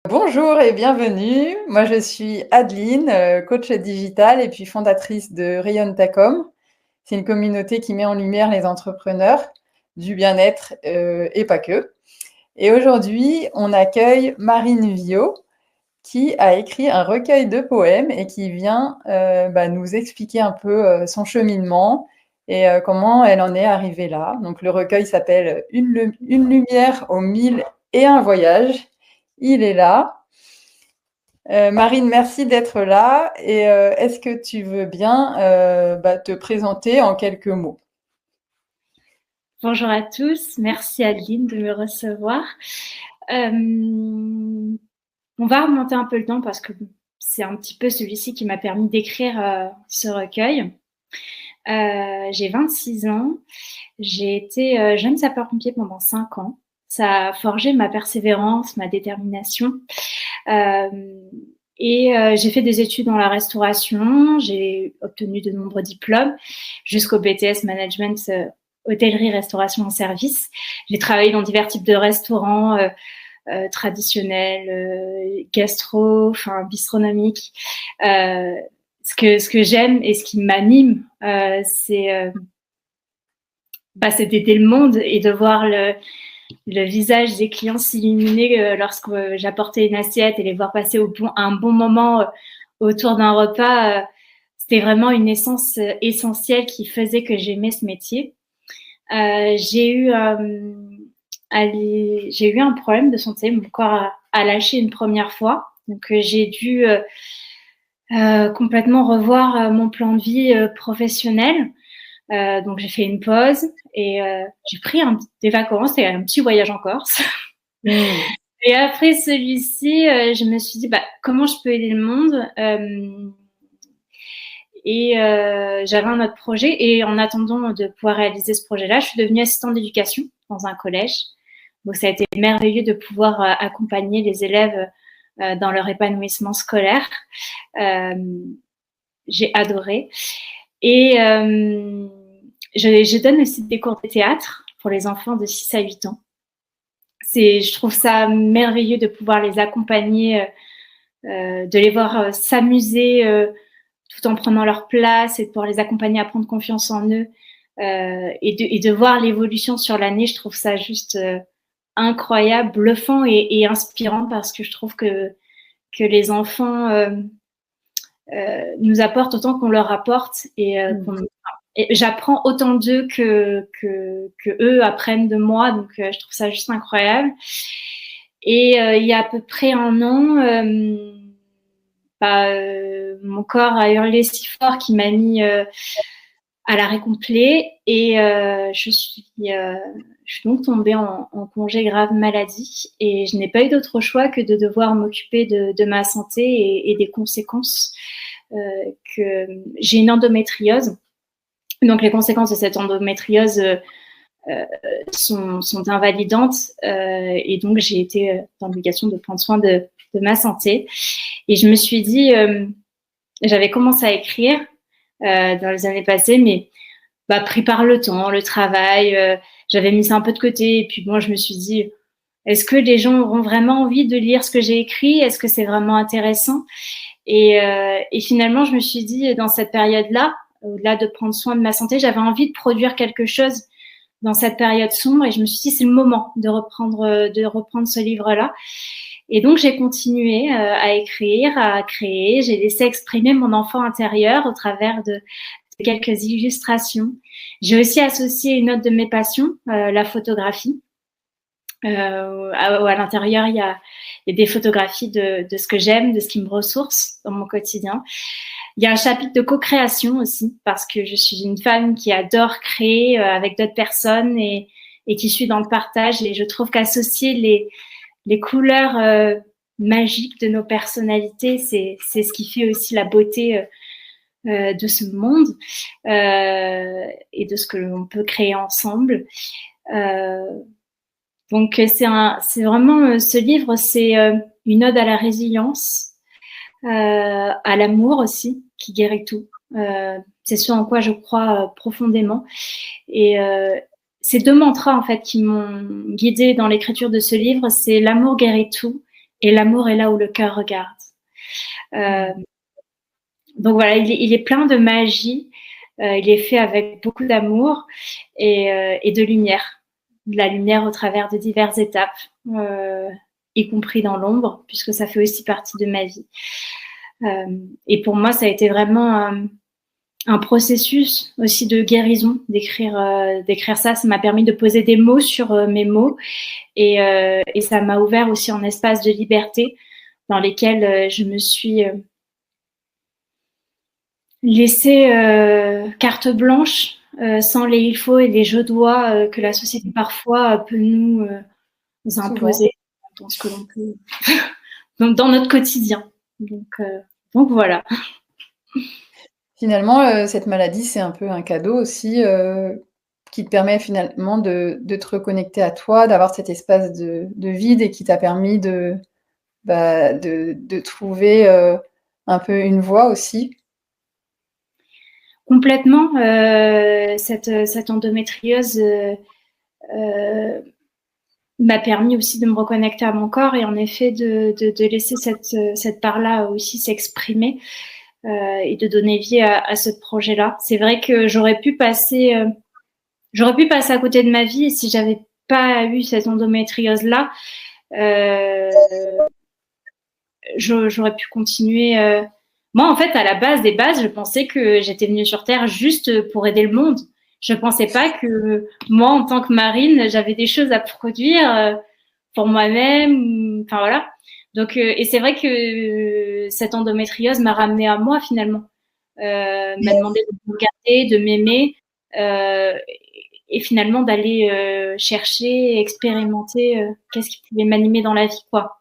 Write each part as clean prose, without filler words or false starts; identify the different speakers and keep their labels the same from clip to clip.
Speaker 1: Bonjour et bienvenue. Moi, je suis Adeline, coach digitale et puis fondatrice de Rayonne-ta-com. C'est une communauté qui met en lumière les entrepreneurs du bien-être et pas que. Et aujourd'hui, on accueille Marine Viau qui a écrit un recueil de poèmes et qui vient nous expliquer un peu son cheminement et comment elle en est arrivée là. Donc, le recueil s'appelle Une lumière aux mille et un voyages. Il est là. Marine, merci d'être là. Et est-ce que tu veux bien te présenter en quelques mots?
Speaker 2: Bonjour à tous, merci Adeline de me recevoir. On va remonter un peu le temps parce que c'est un petit peu celui-ci qui m'a permis d'écrire ce recueil. J'ai 26 ans, j'ai été jeune sapeur-pompier pendant 5 ans. Ça a forgé ma persévérance, ma détermination. J'ai fait des études dans la restauration, j'ai obtenu de nombreux diplômes jusqu'au BTS Management hôtellerie, restauration en service. J'ai travaillé dans divers types de restaurants traditionnels, gastro, enfin bistronomiques. Ce que j'aime et ce qui m'anime, c'est d'aider le monde et de voir le visage des clients s'illuminer lorsque j'apportais une assiette et les voir passer un bon moment autour d'un repas. C'était vraiment une essence essentielle qui faisait que j'aimais ce métier. J'ai eu un problème de santé. Mon corps a lâché une première fois. Donc, j'ai dû complètement revoir mon plan de vie professionnel. Donc, j'ai fait une pause et j'ai pris des vacances et un petit voyage en Corse. Et après celui-ci, je me suis dit, comment je peux aider le monde j'avais un autre projet. Et en attendant de pouvoir réaliser ce projet-là, je suis devenue assistante d'éducation dans un collège. Donc, ça a été merveilleux de pouvoir accompagner les élèves dans leur épanouissement scolaire. J'ai adoré. Et je donne aussi des cours de théâtre pour les enfants de 6 à 8 ans. Je trouve ça merveilleux de pouvoir les accompagner, de les voir s'amuser tout en prenant leur place et de pouvoir les accompagner à prendre confiance en eux et de voir l'évolution sur l'année. Je trouve ça juste incroyable, bluffant et inspirant parce que je trouve que les enfants nous apportent autant qu'on leur apporte et j'apprends autant d'eux que eux apprennent de moi. Donc, je trouve ça juste incroyable. Et il y a à peu près un an, mon corps a hurlé si fort qu'il m'a mis à l'arrêt complet et je suis donc tombée en congé grave maladie et je n'ai pas eu d'autre choix que de devoir m'occuper de ma santé et des conséquences que j'ai une endométriose. Donc, les conséquences de cette endométriose sont invalidantes et donc j'ai été dans l'obligation de prendre soin de ma santé. Et je me suis dit, j'avais commencé à écrire dans les années passées, mais pris par le temps, le travail, j'avais mis ça un peu de côté. Et puis bon, je me suis dit, est-ce que les gens auront vraiment envie de lire ce que j'ai écrit? Est-ce que c'est vraiment intéressant? Et finalement, je me suis dit, dans cette période-là, au-delà de prendre soin de ma santé, j'avais envie de produire quelque chose dans cette période sombre. Et je me suis dit, c'est le moment de reprendre ce livre-là. Et donc, j'ai continué à écrire, à créer. J'ai laissé exprimer mon enfant intérieur au travers de quelques illustrations. J'ai aussi associé une autre de mes passions, la photographie. À l'intérieur, il y a des photographies de ce que j'aime, de ce qui me ressource dans mon quotidien. Il y a un chapitre de co-création aussi, parce que je suis une femme qui adore créer avec d'autres personnes et qui suis dans le partage. Et je trouve qu'associer les couleurs magiques de nos personnalités, c'est ce qui fait aussi la beauté de ce monde et de ce que l'on peut créer ensemble. Donc, c'est vraiment ce livre, c'est une ode à la résilience, à l'amour aussi, qui guérit tout. C'est ce en quoi je crois profondément. Et ces deux mantras en fait qui m'ont guidée dans l'écriture de ce livre, c'est l'amour guérit tout et l'amour est là où le cœur regarde. Donc voilà, il est plein de magie. Il est fait avec beaucoup d'amour et de lumière. De la lumière au travers de diverses étapes, y compris dans l'ombre, puisque ça fait aussi partie de ma vie. Et pour moi, ça a été vraiment un processus aussi de guérison, d'écrire ça. Ça m'a permis de poser des mots sur mes mots et ça m'a ouvert aussi un espace de liberté dans lesquels je me suis laissée carte blanche sans les il faut et les je dois que la société parfois peut nous imposer dans ce que l'on peut, donc dans notre quotidien. Donc voilà.
Speaker 1: Finalement, cette maladie, c'est un peu un cadeau aussi, qui te permet finalement de te reconnecter à toi, d'avoir cet espace de vide et qui t'a permis de trouver, un peu une voie aussi.
Speaker 2: Complètement, cette endométriose m'a permis aussi de me reconnecter à mon corps et en effet de laisser cette part-là aussi s'exprimer et de donner vie à ce projet-là. C'est vrai que j'aurais pu passer à côté de ma vie si j'avais pas eu cette endométriose-là. J'aurais pu continuer. Moi, en fait, à la base des bases, je pensais que j'étais venue sur Terre juste pour aider le monde. Je pensais pas que moi, en tant que marine, j'avais des choses à produire pour moi-même. Enfin voilà. Donc, et c'est vrai que cette endométriose m'a ramenée à moi finalement. M'a demandé de me regarder, de m'aimer et finalement d'aller chercher, expérimenter qu'est-ce qui pouvait m'animer dans la vie, quoi.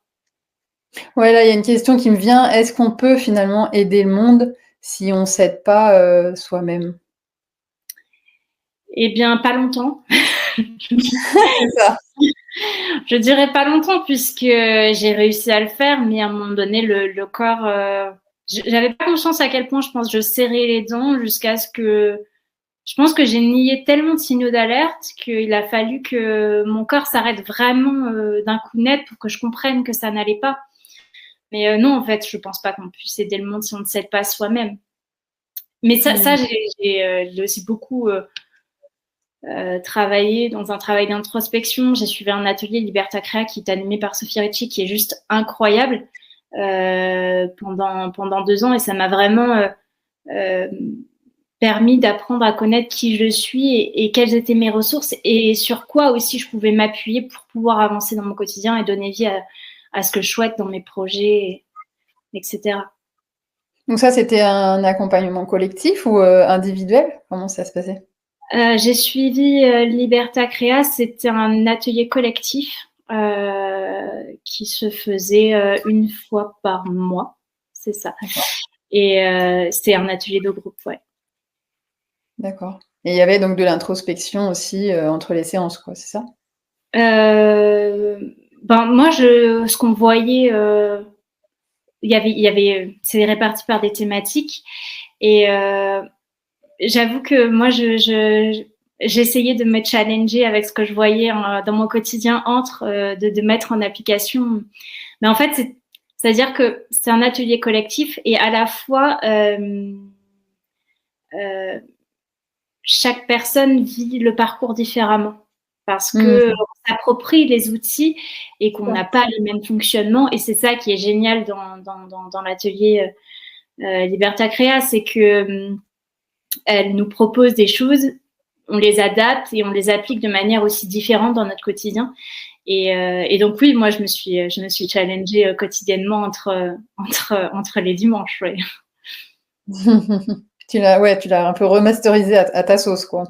Speaker 1: Ouais, là, il y a une question qui me vient. Est-ce qu'on peut finalement aider le monde si on s'aide pas, soi-même?
Speaker 2: Eh bien, pas longtemps.
Speaker 1: C'est ça.
Speaker 2: Je dirais pas longtemps puisque j'ai réussi à le faire, mais à un moment donné, le corps, j'avais pas conscience à quel point je pense je serrais les dents jusqu'à ce que je pense que j'ai nié tellement de signaux d'alerte qu'il a fallu que mon corps s'arrête vraiment d'un coup net pour que je comprenne que ça n'allait pas. Mais non, en fait, je pense pas qu'on puisse aider le monde si on ne s'aide pas soi-même. Mais ça j'ai aussi beaucoup travaillé dans un travail d'introspection. J'ai suivi un atelier Liberta Crea qui est animé par Sophie Ricci, qui est juste incroyable pendant 2 ans et ça m'a vraiment permis d'apprendre à connaître qui je suis et quelles étaient mes ressources et sur quoi aussi je pouvais m'appuyer pour pouvoir avancer dans mon quotidien et donner vie à ce que je souhaite dans mes projets, etc.
Speaker 1: Donc ça, c'était un accompagnement collectif ou individuel? Comment ça se passait?
Speaker 2: J'ai suivi Liberta Crea, c'était un atelier collectif qui se faisait une fois par mois, c'est ça. Et c'est un atelier de groupe, ouais.
Speaker 1: D'accord. Et il y avait donc de l'introspection aussi entre les séances, quoi, c'est ça?
Speaker 2: Moi, ce qu'on voyait, c'est réparti par des thématiques et j'avoue que moi, j'essayais de me challenger avec ce que je voyais dans mon quotidien de mettre en application. Mais en fait, c'est-à-dire que c'est un atelier collectif et à la fois chaque personne vit le parcours différemment parce que on s'approprie les outils et qu'on n'a pas les mêmes fonctionnements et c'est ça qui est génial dans l'atelier Liberta Crea, c'est que elle nous propose des choses, on les adapte et on les applique de manière aussi différente dans notre quotidien. Et donc oui, moi je me suis challengée quotidiennement entre les dimanches. Ouais.
Speaker 1: Tu l'as un peu remasterisé à ta sauce, quoi.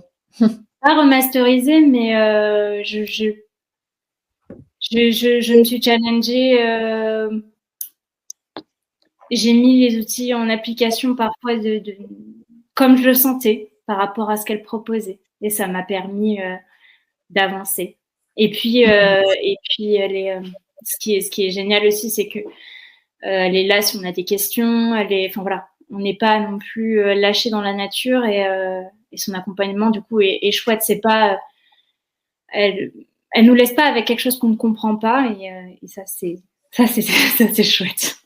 Speaker 2: Pas remasterisé, mais je me suis challengée. J'ai mis les outils en application parfois comme je le sentais par rapport à ce qu'elle proposait. Et ça m'a permis d'avancer. Et puis ce qui est génial aussi, c'est que elle est là si on a des questions. Enfin voilà, on n'est pas non plus lâché dans la nature et son accompagnement du coup est chouette. C'est pas elle nous laisse pas avec quelque chose qu'on ne comprend pas et ça c'est Ça, c'est chouette.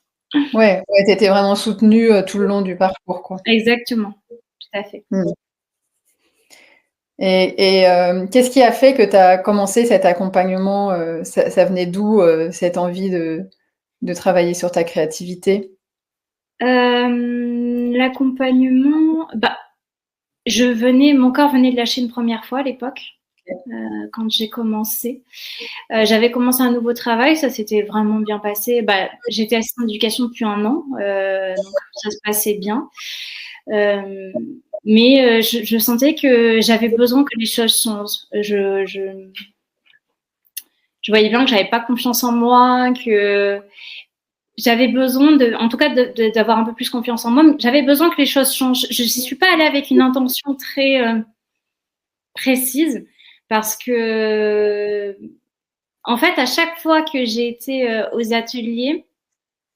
Speaker 1: Ouais, tu étais vraiment soutenue, tout le long du parcours, quoi.
Speaker 2: Exactement, tout à fait.
Speaker 1: Mmh. Et qu'est-ce qui a fait que tu as commencé cet accompagnement, ça venait d'où, cette envie de travailler sur ta créativité?
Speaker 2: L'accompagnement, mon corps venait de lâcher une première fois à l'époque, quand j'ai commencé. J'avais commencé un nouveau travail, ça s'était vraiment bien passé. J'étais assistante d'éducation depuis 1 an, donc ça se passait bien. Mais je sentais que j'avais besoin que les choses changent. Je voyais bien que j'avais pas confiance en moi, que j'avais besoin en tout cas, d'avoir un peu plus confiance en moi. J'avais besoin que les choses changent. Je n'y suis pas allée avec une intention très précise, parce que, en fait, à chaque fois que j'ai été aux ateliers,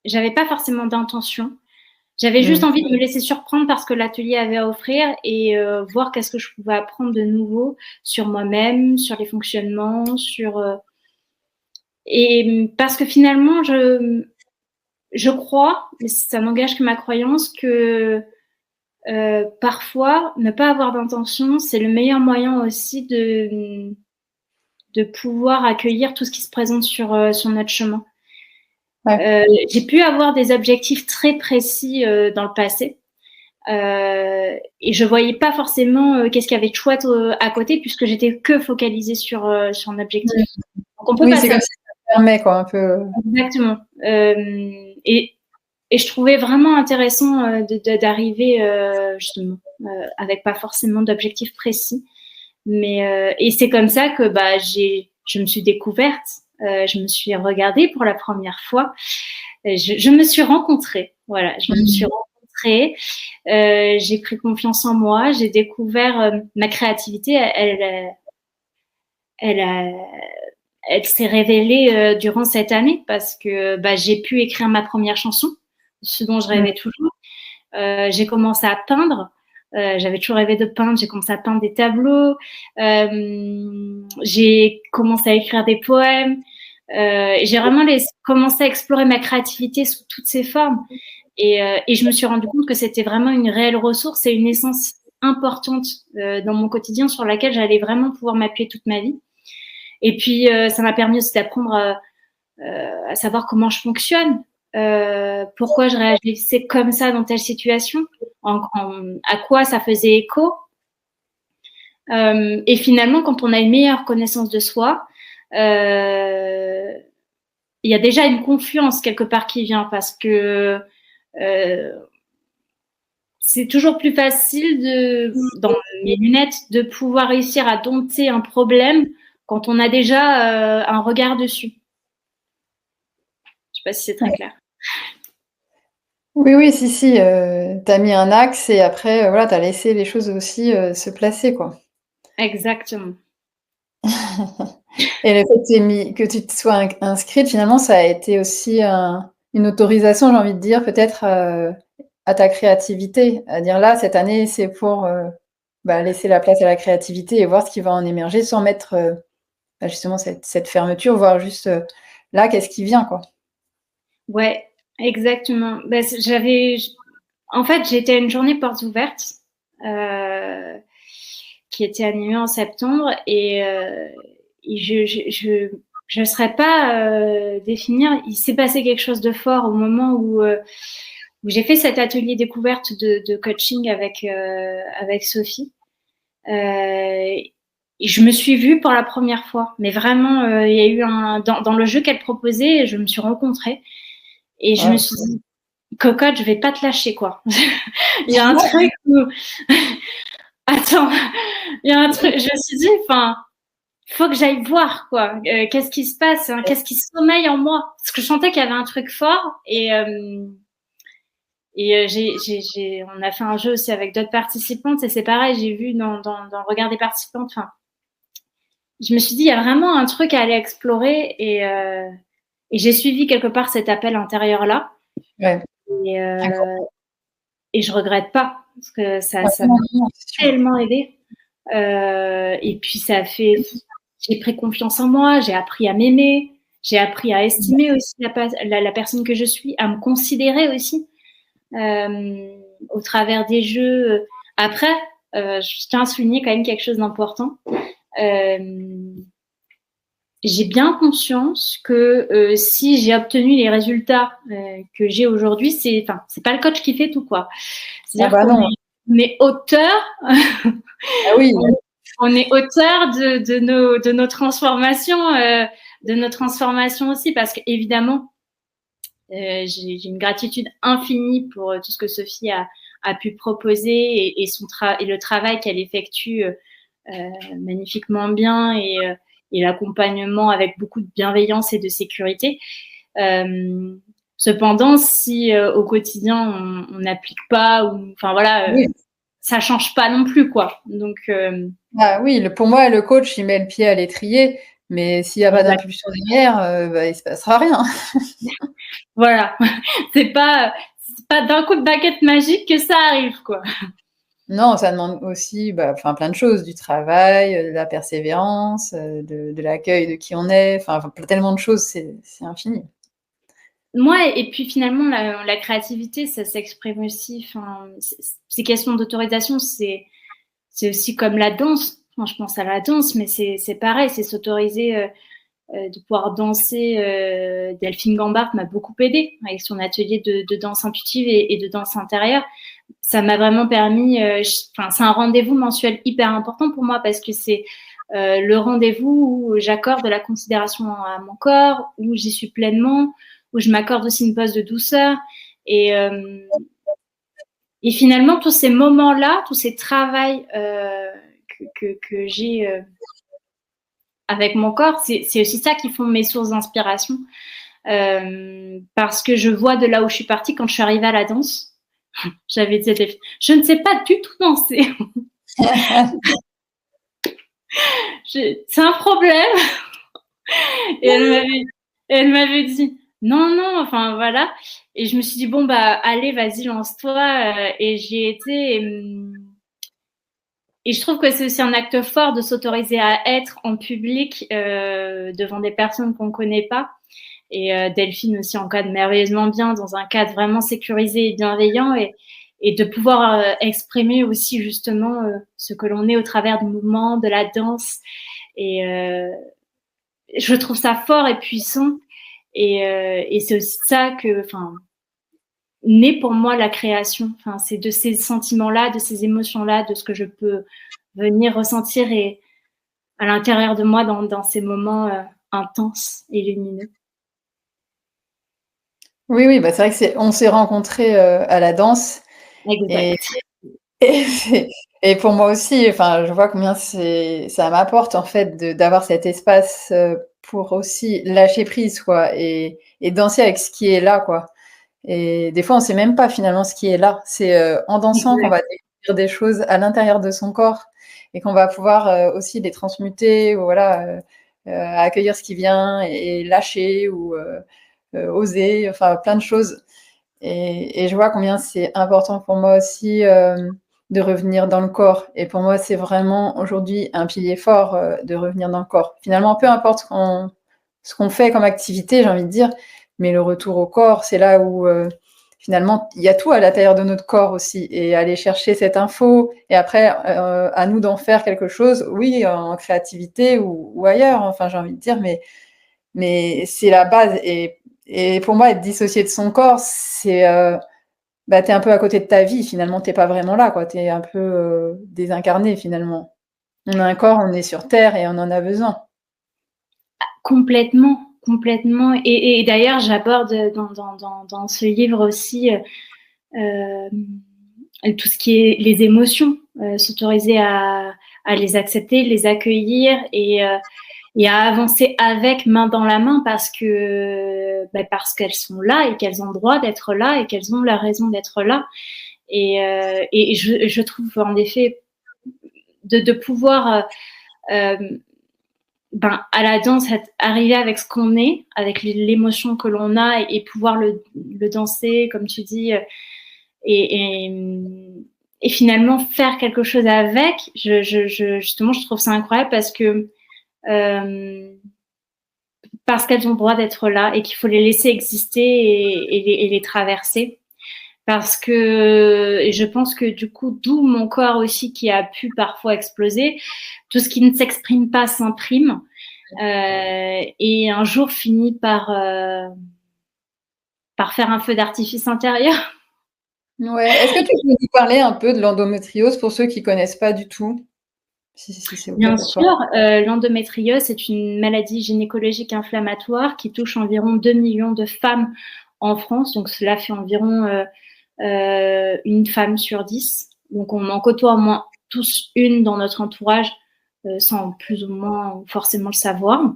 Speaker 2: j'avais pas forcément d'intention. J'avais juste envie de me laisser surprendre par ce que l'atelier avait à offrir et voir qu'est-ce que je pouvais apprendre de nouveau sur moi-même, sur les fonctionnements, et parce que finalement, je crois, mais ça n'engage que ma croyance, que parfois, ne pas avoir d'intention, c'est le meilleur moyen aussi de pouvoir accueillir tout ce qui se présente sur notre chemin.
Speaker 1: Ouais.
Speaker 2: J'ai pu avoir des objectifs très précis dans le passé. Et je voyais pas forcément qu'est-ce qu'il y avait de chouette à côté, puisque j'étais que focalisée sur un objectif. Donc on peut
Speaker 1: c'est comme si ça te permet, quoi, un peu.
Speaker 2: Exactement. Et je trouvais vraiment intéressant d'arriver justement avec pas forcément d'objectif précis. Mais et c'est comme ça que je me suis découverte, je me suis regardée pour la première fois, je me suis rencontrée. Voilà, je me suis rencontrée, j'ai pris confiance en moi, j'ai découvert ma créativité. Elle s'est révélée durant cette année, parce que j'ai pu écrire ma première chanson, ce dont je rêvais toujours. J'ai commencé à peindre. J'avais toujours rêvé de peindre. J'ai commencé à peindre des tableaux. J'ai commencé à écrire des poèmes. J'ai vraiment commencé à explorer ma créativité sous toutes ses formes. Et je me suis rendu compte que c'était vraiment une réelle ressource et une essence importante dans mon quotidien, sur laquelle j'allais vraiment pouvoir m'appuyer toute ma vie. Et puis, ça m'a permis aussi d'apprendre à savoir comment je fonctionne, pourquoi je réagissais comme ça dans telle situation, à quoi ça faisait écho. Et finalement, quand on a une meilleure connaissance de soi, il y a déjà une confiance quelque part qui vient, parce que c'est toujours plus facile, dans mes lunettes, de pouvoir réussir à dompter un problème quand on a déjà un regard dessus. Je sais pas si c'est très clair.
Speaker 1: Oui, si, tu as mis un axe et après, voilà, tu as laissé les choses aussi, se placer, quoi.
Speaker 2: Exactement.
Speaker 1: Et le fait que tu te sois inscrite, finalement, ça a été aussi une autorisation, j'ai envie de dire, peut-être, à ta créativité. À dire là, cette année, c'est pour laisser la place à la créativité et voir ce qui va en émerger, sans mettre justement cette fermeture, voir juste là, qu'est-ce qui vient, quoi.
Speaker 2: Ouais, exactement. En fait, j'étais à une journée portes ouvertes qui était animée en septembre, et je ne saurais pas définir. Il s'est passé quelque chose de fort au moment où j'ai fait cet atelier découverte de coaching avec Sophie. Et je me suis vue pour la première fois, mais vraiment, il y a eu dans le jeu qu'elle proposait, je me suis rencontrée et je me suis dit, cocotte, je vais pas te lâcher, quoi. Il y a un truc où... Attends, il y a un truc, je me suis dit, il faut que j'aille voir, quoi. Qu'est-ce qui se passe, hein, qu'est-ce qui sommeille en moi? Parce que je sentais qu'il y avait un truc fort, et on a fait un jeu aussi avec d'autres participantes, et c'est pareil, j'ai vu dans le regard des participantes, je me suis dit, il y a vraiment un truc à aller explorer, et j'ai suivi quelque part cet appel intérieur-là.
Speaker 1: Ouais.
Speaker 2: Et je regrette pas, parce que ça m'a tellement aidée. Et puis j'ai pris confiance en moi, j'ai appris à m'aimer, J'ai appris à estimer aussi la personne que je suis, à me considérer aussi au travers des jeux. Après, je tiens à souligner quand même quelque chose d'important. J'ai bien conscience que si j'ai obtenu les résultats que j'ai aujourd'hui, c'est pas le coach qui fait tout, quoi. C'est-à-dire qu'on est auteur.
Speaker 1: Ah oui.
Speaker 2: On est auteur de nos transformations, aussi, parce qu'évidemment, j'ai une gratitude infinie pour tout ce que Sophie a pu proposer et le travail qu'elle effectue magnifiquement bien et l'accompagnement avec beaucoup de bienveillance et de sécurité. Cependant, si au quotidien on n'applique pas,
Speaker 1: Oui.
Speaker 2: ça change pas non plus, quoi. Donc
Speaker 1: ah oui, pour moi, le coach, il met le pied à l'étrier, mais s'il n'y a pas d'impulsion derrière, il se passera rien.
Speaker 2: Voilà, c'est pas d'un coup de baguette magique que ça arrive, quoi.
Speaker 1: Non, ça demande aussi plein de choses, du travail, de la persévérance, de l'accueil de qui on est, tellement de choses, c'est infini.
Speaker 2: Moi, et puis finalement, la créativité, ça s'exprime aussi. Ces questions d'autorisation, c'est aussi comme la danse. Je pense à la danse, mais c'est pareil, c'est s'autoriser de pouvoir danser. Delphine Gambart m'a beaucoup aidée avec son atelier de danse intuitive et de danse intérieure. Ça m'a vraiment permis. C'est un rendez-vous mensuel hyper important pour moi parce que c'est le rendez-vous où j'accorde de la considération à mon corps, où j'y suis pleinement, où je m'accorde aussi une pause de douceur. Et finalement, tous ces moments-là, tous ces travails que j'ai avec mon corps, c'est aussi ça qui font mes sources d'inspiration. Parce que je vois de là où je suis partie quand je suis arrivée à la danse. J'avais dit, je ne sais pas du tout danser. C'est un problème. Et elle m'avait dit, non, voilà. Et je me suis dit, bon, allez, vas-y, lance-toi. Et j'y ai été. Et je trouve que c'est aussi un acte fort de s'autoriser à être en public devant des personnes qu'on ne connaît pas. Et Delphine aussi encadre merveilleusement bien dans un cadre vraiment sécurisé et bienveillant et de pouvoir exprimer aussi justement ce que l'on est au travers du mouvement, de la danse. Et je trouve ça fort et puissant. Et c'est aussi ça que, naît pour moi la création. C'est de ces sentiments-là, de ces émotions-là, de ce que je peux venir ressentir et à l'intérieur de moi dans ces moments intenses et lumineux.
Speaker 1: Oui, c'est vrai que on s'est rencontrés à la danse.
Speaker 2: Exact.
Speaker 1: Et pour moi aussi, je vois combien ça m'apporte en fait d'avoir cet espace pour aussi lâcher prise, quoi, et danser avec ce qui est là, quoi. Et des fois, on sait même pas finalement ce qui est là. C'est en dansant qu'on va découvrir des choses à l'intérieur de son corps et qu'on va pouvoir aussi les transmuter ou voilà, accueillir ce qui vient et lâcher ou oser, plein de choses. Et je vois combien c'est important pour moi aussi de revenir dans le corps. Et pour moi, c'est vraiment aujourd'hui un pilier fort de revenir dans le corps. Finalement, peu importe ce qu'on fait comme activité, j'ai envie de dire, mais le retour au corps, c'est là où finalement, il y a tout à l'intérieur de notre corps aussi. Et aller chercher cette info, et après, à nous d'en faire quelque chose, oui, en créativité ou ailleurs, j'ai envie de dire, mais c'est la base. Et pour moi, être dissocié de son corps, c'est t'es un peu à côté de ta vie, finalement, t'es pas vraiment là, quoi. T'es un peu désincarné, finalement. On a un corps, on est sur Terre et on en a besoin.
Speaker 2: Complètement. Et d'ailleurs, j'aborde dans ce livre aussi tout ce qui est les émotions, s'autoriser à les accepter, les accueillir et à avancer avec main dans la main parce qu'elles sont là et qu'elles ont le droit d'être là et qu'elles ont la raison d'être là. Et je trouve en effet de pouvoir à la danse arriver avec ce qu'on est, avec l'émotion que l'on a et pouvoir le danser, comme tu dis, et finalement faire quelque chose avec. Justement, je trouve ça incroyable parce que parce qu'elles ont le droit d'être là et qu'il faut les laisser exister et les traverser. Parce que et je pense que du coup, d'où mon corps aussi qui a pu parfois exploser, tout ce qui ne s'exprime pas s'imprime et un jour finit par faire un feu d'artifice intérieur.
Speaker 1: Ouais. Est-ce que tu peux nous parler un peu de l'endométriose pour ceux qui connaissent pas du tout? Si c'est OK
Speaker 2: Bien
Speaker 1: pour toi.
Speaker 2: sûr, l'endométriose, c'est une maladie gynécologique inflammatoire qui touche environ 2 millions de femmes en France. Donc, cela fait environ une femme sur 10. Donc, on en côtoie au moins tous une dans notre entourage, sans plus ou moins forcément le savoir.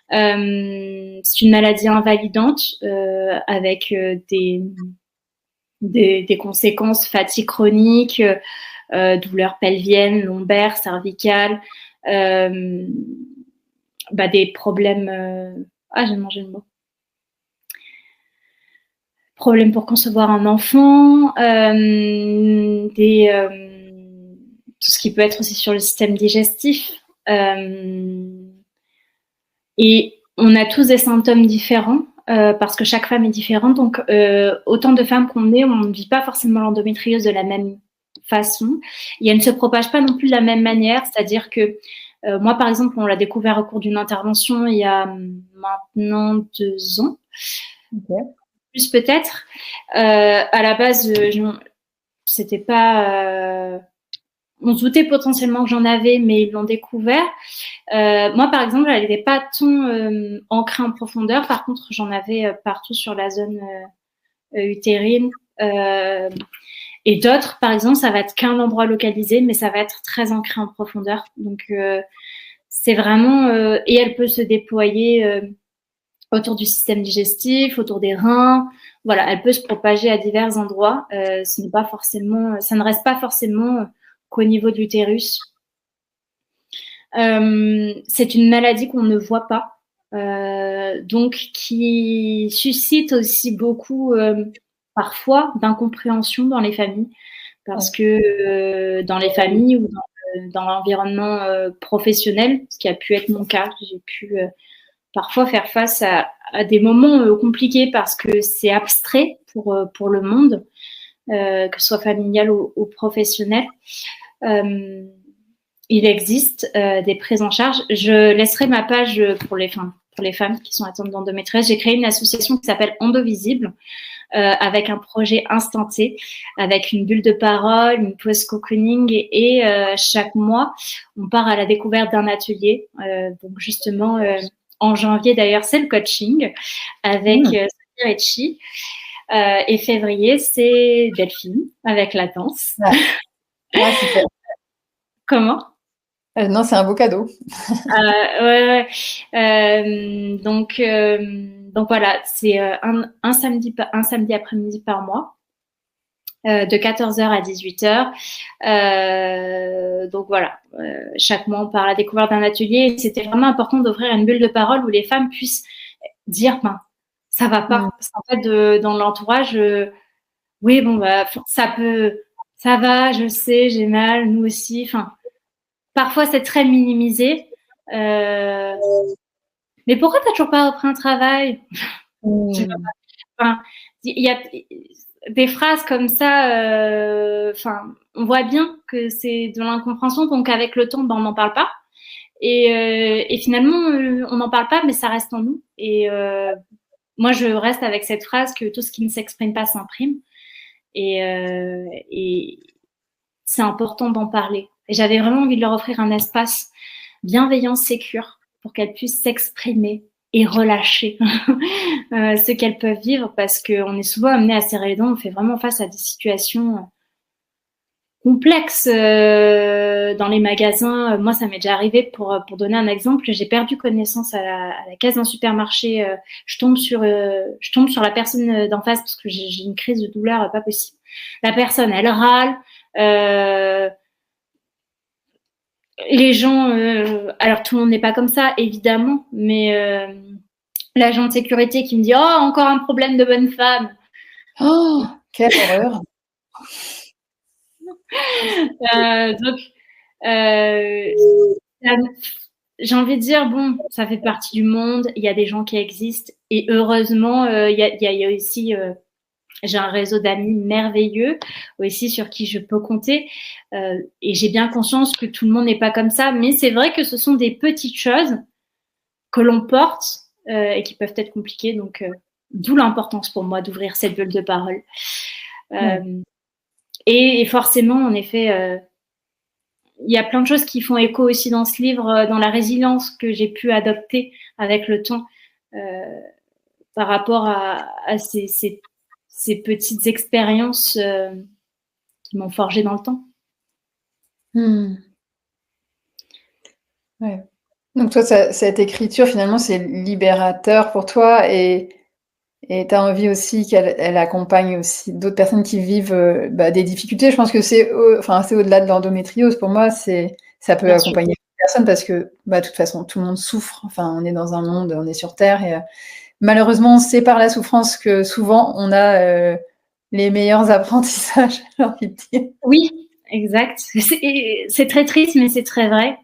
Speaker 2: C'est une maladie invalidante avec des conséquences, fatigue chronique, douleurs pelviennes, lombaires, cervicales, des problèmes. J'ai mangé le mot. Problèmes pour concevoir un enfant, tout ce qui peut être aussi sur le système digestif. Et on a tous des symptômes différents parce que chaque femme est différente. Donc, autant de femmes qu'on est, on ne vit pas forcément l'endométriose de la même façon. Et elle ne se propage pas non plus de la même manière. C'est-à-dire que moi, par exemple, on l'a découvert au cours d'une intervention il y a maintenant 2 ans.
Speaker 1: Okay.
Speaker 2: Plus peut-être. À la base, c'était pas... on se doutait potentiellement que j'en avais, mais ils l'ont découvert. Moi, par exemple, elle n'était pas tant ancrée en profondeur. Par contre, j'en avais partout sur la zone utérine. Et d'autres, par exemple, ça va être qu'un endroit localisé, mais ça va être très ancré en profondeur. Donc, c'est vraiment... et elle peut se déployer autour du système digestif, autour des reins. Voilà, elle peut se propager à divers endroits. Ça ne reste pas forcément qu'au niveau de l'utérus. C'est une maladie qu'on ne voit pas, donc qui suscite aussi beaucoup, parfois, d'incompréhension dans les familles, parce que dans les familles ou dans l'environnement professionnel, ce qui a pu être mon cas, j'ai pu parfois faire face à des moments compliqués parce que c'est abstrait pour le monde, que ce soit familial ou professionnel. Il existe des prises en charge. Je laisserai ma page pour les femmes qui sont atteintes d'endométriose. J'ai créé une association qui s'appelle Endovisible, avec un projet instant T, avec une bulle de parole, une pause cocooning et chaque mois, on part à la découverte d'un atelier. Donc justement, en janvier d'ailleurs, c'est le coaching avec Sophie Ricci. Et février, c'est Delphine avec la danse.
Speaker 1: Ouais, super.
Speaker 2: Comment?
Speaker 1: Non, c'est un beau cadeau.
Speaker 2: Ouais. Donc voilà, c'est un samedi après-midi par mois, de 14h à 18h. Donc voilà, chaque mois on part à la découverte d'un atelier. Et c'était vraiment important d'offrir une bulle de parole où les femmes puissent dire, ça va pas. Parce qu'en fait, dans l'entourage, oui, ça va, je sais, j'ai mal, nous aussi. Enfin, parfois c'est très minimisé. Mais pourquoi t'as toujours pas repris un travail? Il y a des phrases comme ça. On voit bien que c'est de l'incompréhension. Donc avec le temps, on n'en parle pas. Et finalement, on n'en parle pas, mais ça reste en nous. Et moi, je reste avec cette phrase que tout ce qui ne s'exprime pas s'imprime. Et c'est important d'en parler. Et j'avais vraiment envie de leur offrir un espace bienveillant, sécure, pour qu'elles puissent s'exprimer et relâcher ce qu'elles peuvent vivre, parce qu'on est souvent amené à serrer les dents, on fait vraiment face à des situations complexes dans les magasins. Moi, ça m'est déjà arrivé, pour donner un exemple, j'ai perdu connaissance à la caisse d'un supermarché. Je tombe sur la personne d'en face parce que j'ai une crise de douleur pas possible. La personne, elle râle. Les gens, alors tout le monde n'est pas comme ça, évidemment, mais l'agent de sécurité qui me dit « Oh, encore un problème de bonne femme !»
Speaker 1: Oh, quelle horreur.
Speaker 2: Donc, j'ai envie de dire, bon, ça fait partie du monde, il y a des gens qui existent, et heureusement, il y a aussi, j'ai un réseau d'amis merveilleux aussi sur qui je peux compter, et j'ai bien conscience que tout le monde n'est pas comme ça, mais c'est vrai que ce sont des petites choses que l'on porte et qui peuvent être compliquées, donc d'où l'importance pour moi d'ouvrir cette bulle de parole. Et forcément, en effet, il y a plein de choses qui font écho aussi dans ce livre, dans la résilience que j'ai pu adopter avec le temps par rapport à ces petites expériences qui m'ont forgé dans le temps.
Speaker 1: Ouais. Donc toi, cette écriture, finalement, c'est libérateur pour toi et tu as envie aussi qu'elle accompagne aussi d'autres personnes qui vivent des difficultés. Je pense que c'est au-delà de l'endométriose. Pour moi, ça peut accompagner les personnes parce que de toute façon, tout le monde souffre. Enfin, on est dans un monde, on est sur Terre et malheureusement, c'est par la souffrance que souvent on a les meilleurs apprentissages, j'ai envie de dire.
Speaker 2: Oui, exact. C'est très triste, mais c'est très vrai.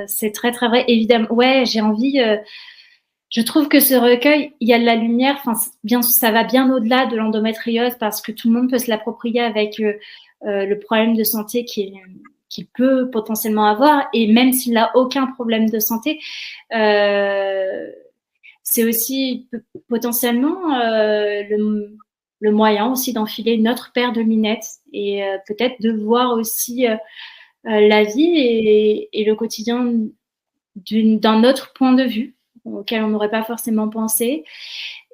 Speaker 2: C'est très, très vrai. Évidemment, ouais, j'ai envie... je trouve que ce recueil, il y a de la lumière. Enfin, bien, ça va bien au-delà de l'endométriose parce que tout le monde peut se l'approprier avec le problème de santé qu'il peut potentiellement avoir. Et même s'il n'a aucun problème de santé, c'est aussi potentiellement le moyen aussi d'enfiler une autre paire de lunettes et peut-être de voir aussi la vie et le quotidien d'un autre point de vue auquel on n'aurait pas forcément pensé.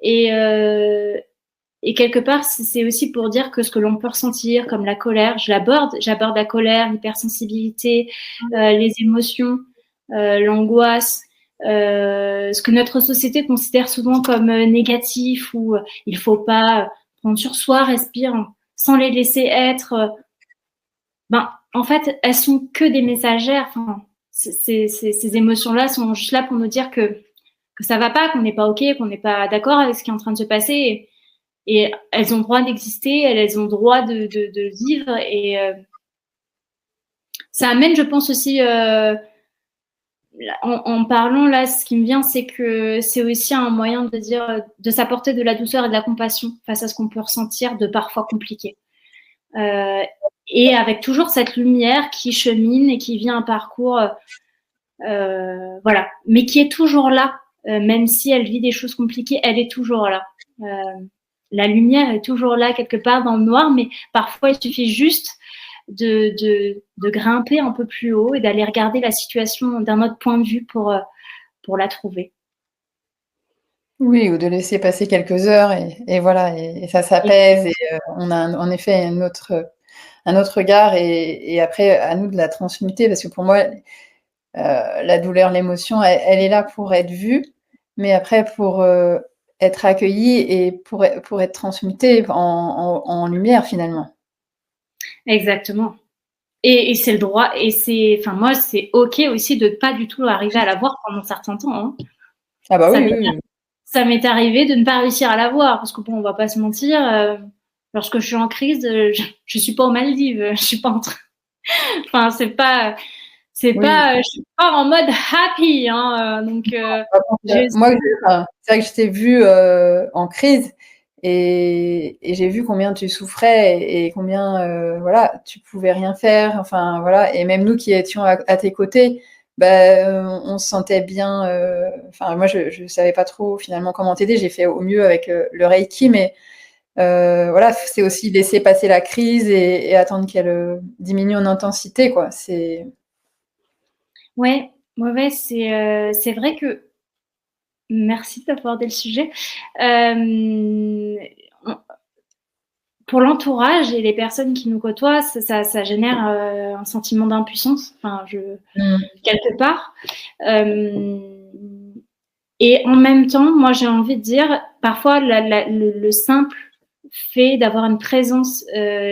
Speaker 2: Et quelque part, c'est aussi pour dire que ce que l'on peut ressentir, comme la colère, j'aborde la colère, l'hypersensibilité, les émotions, l'angoisse, ce que notre société considère souvent comme négatif ou il faut pas prendre sur soi, respire sans les laisser être. En fait, elles sont que des messagères. Enfin, ces émotions-là sont juste là pour nous dire que ça va pas, qu'on n'est pas OK, qu'on n'est pas d'accord avec ce qui est en train de se passer. Et elles ont le droit d'exister, elles ont le droit de vivre. Et ça amène, je pense aussi, en parlant là, ce qui me vient, c'est que c'est aussi un moyen de dire, de s'apporter de la douceur et de la compassion face à ce qu'on peut ressentir de parfois compliqué. Et avec toujours cette lumière qui chemine et qui vit un parcours, voilà, mais qui est toujours là, même si elle vit des choses compliquées, elle est toujours là. La lumière est toujours là quelque part dans le noir, mais parfois il suffit juste de grimper un peu plus haut et d'aller regarder la situation d'un autre point de vue pour la trouver.
Speaker 1: Oui, ou de laisser passer quelques heures et voilà, et ça s'apaise et on a en effet un autre regard et après à nous de la transmuter parce que pour moi, la douleur, l'émotion, elle est là pour être vue, mais après pour être accueillie et pour être transmutée en lumière finalement.
Speaker 2: Exactement. Et c'est le droit, et moi, c'est OK aussi de pas du tout arriver à la voir pendant un certain temps. Hein.
Speaker 1: Ah bah oui.
Speaker 2: Ça m'est arrivé de ne pas réussir à la voir, parce que bon, on va pas se mentir, lorsque je suis en crise, je suis pas aux Maldives, je suis pas en train... Enfin, je suis pas en mode happy, hein, donc
Speaker 1: moi, c'est vrai que je t'ai vue en crise et j'ai vu combien tu souffrais et combien voilà, tu pouvais rien faire. Enfin voilà, et même nous qui étions à tes côtés, on se sentait bien. Enfin moi, je savais pas trop finalement comment t'aider. J'ai fait au mieux avec le Reiki, mais voilà, c'est aussi laisser passer la crise et attendre qu'elle diminue en intensité, quoi. C'est
Speaker 2: ouais, c'est vrai que merci d'aborder le sujet. Pour l'entourage et les personnes qui nous côtoient, ça génère un sentiment d'impuissance, quelque part. Et en même temps, moi, j'ai envie de dire, parfois, le simple fait d'avoir une présence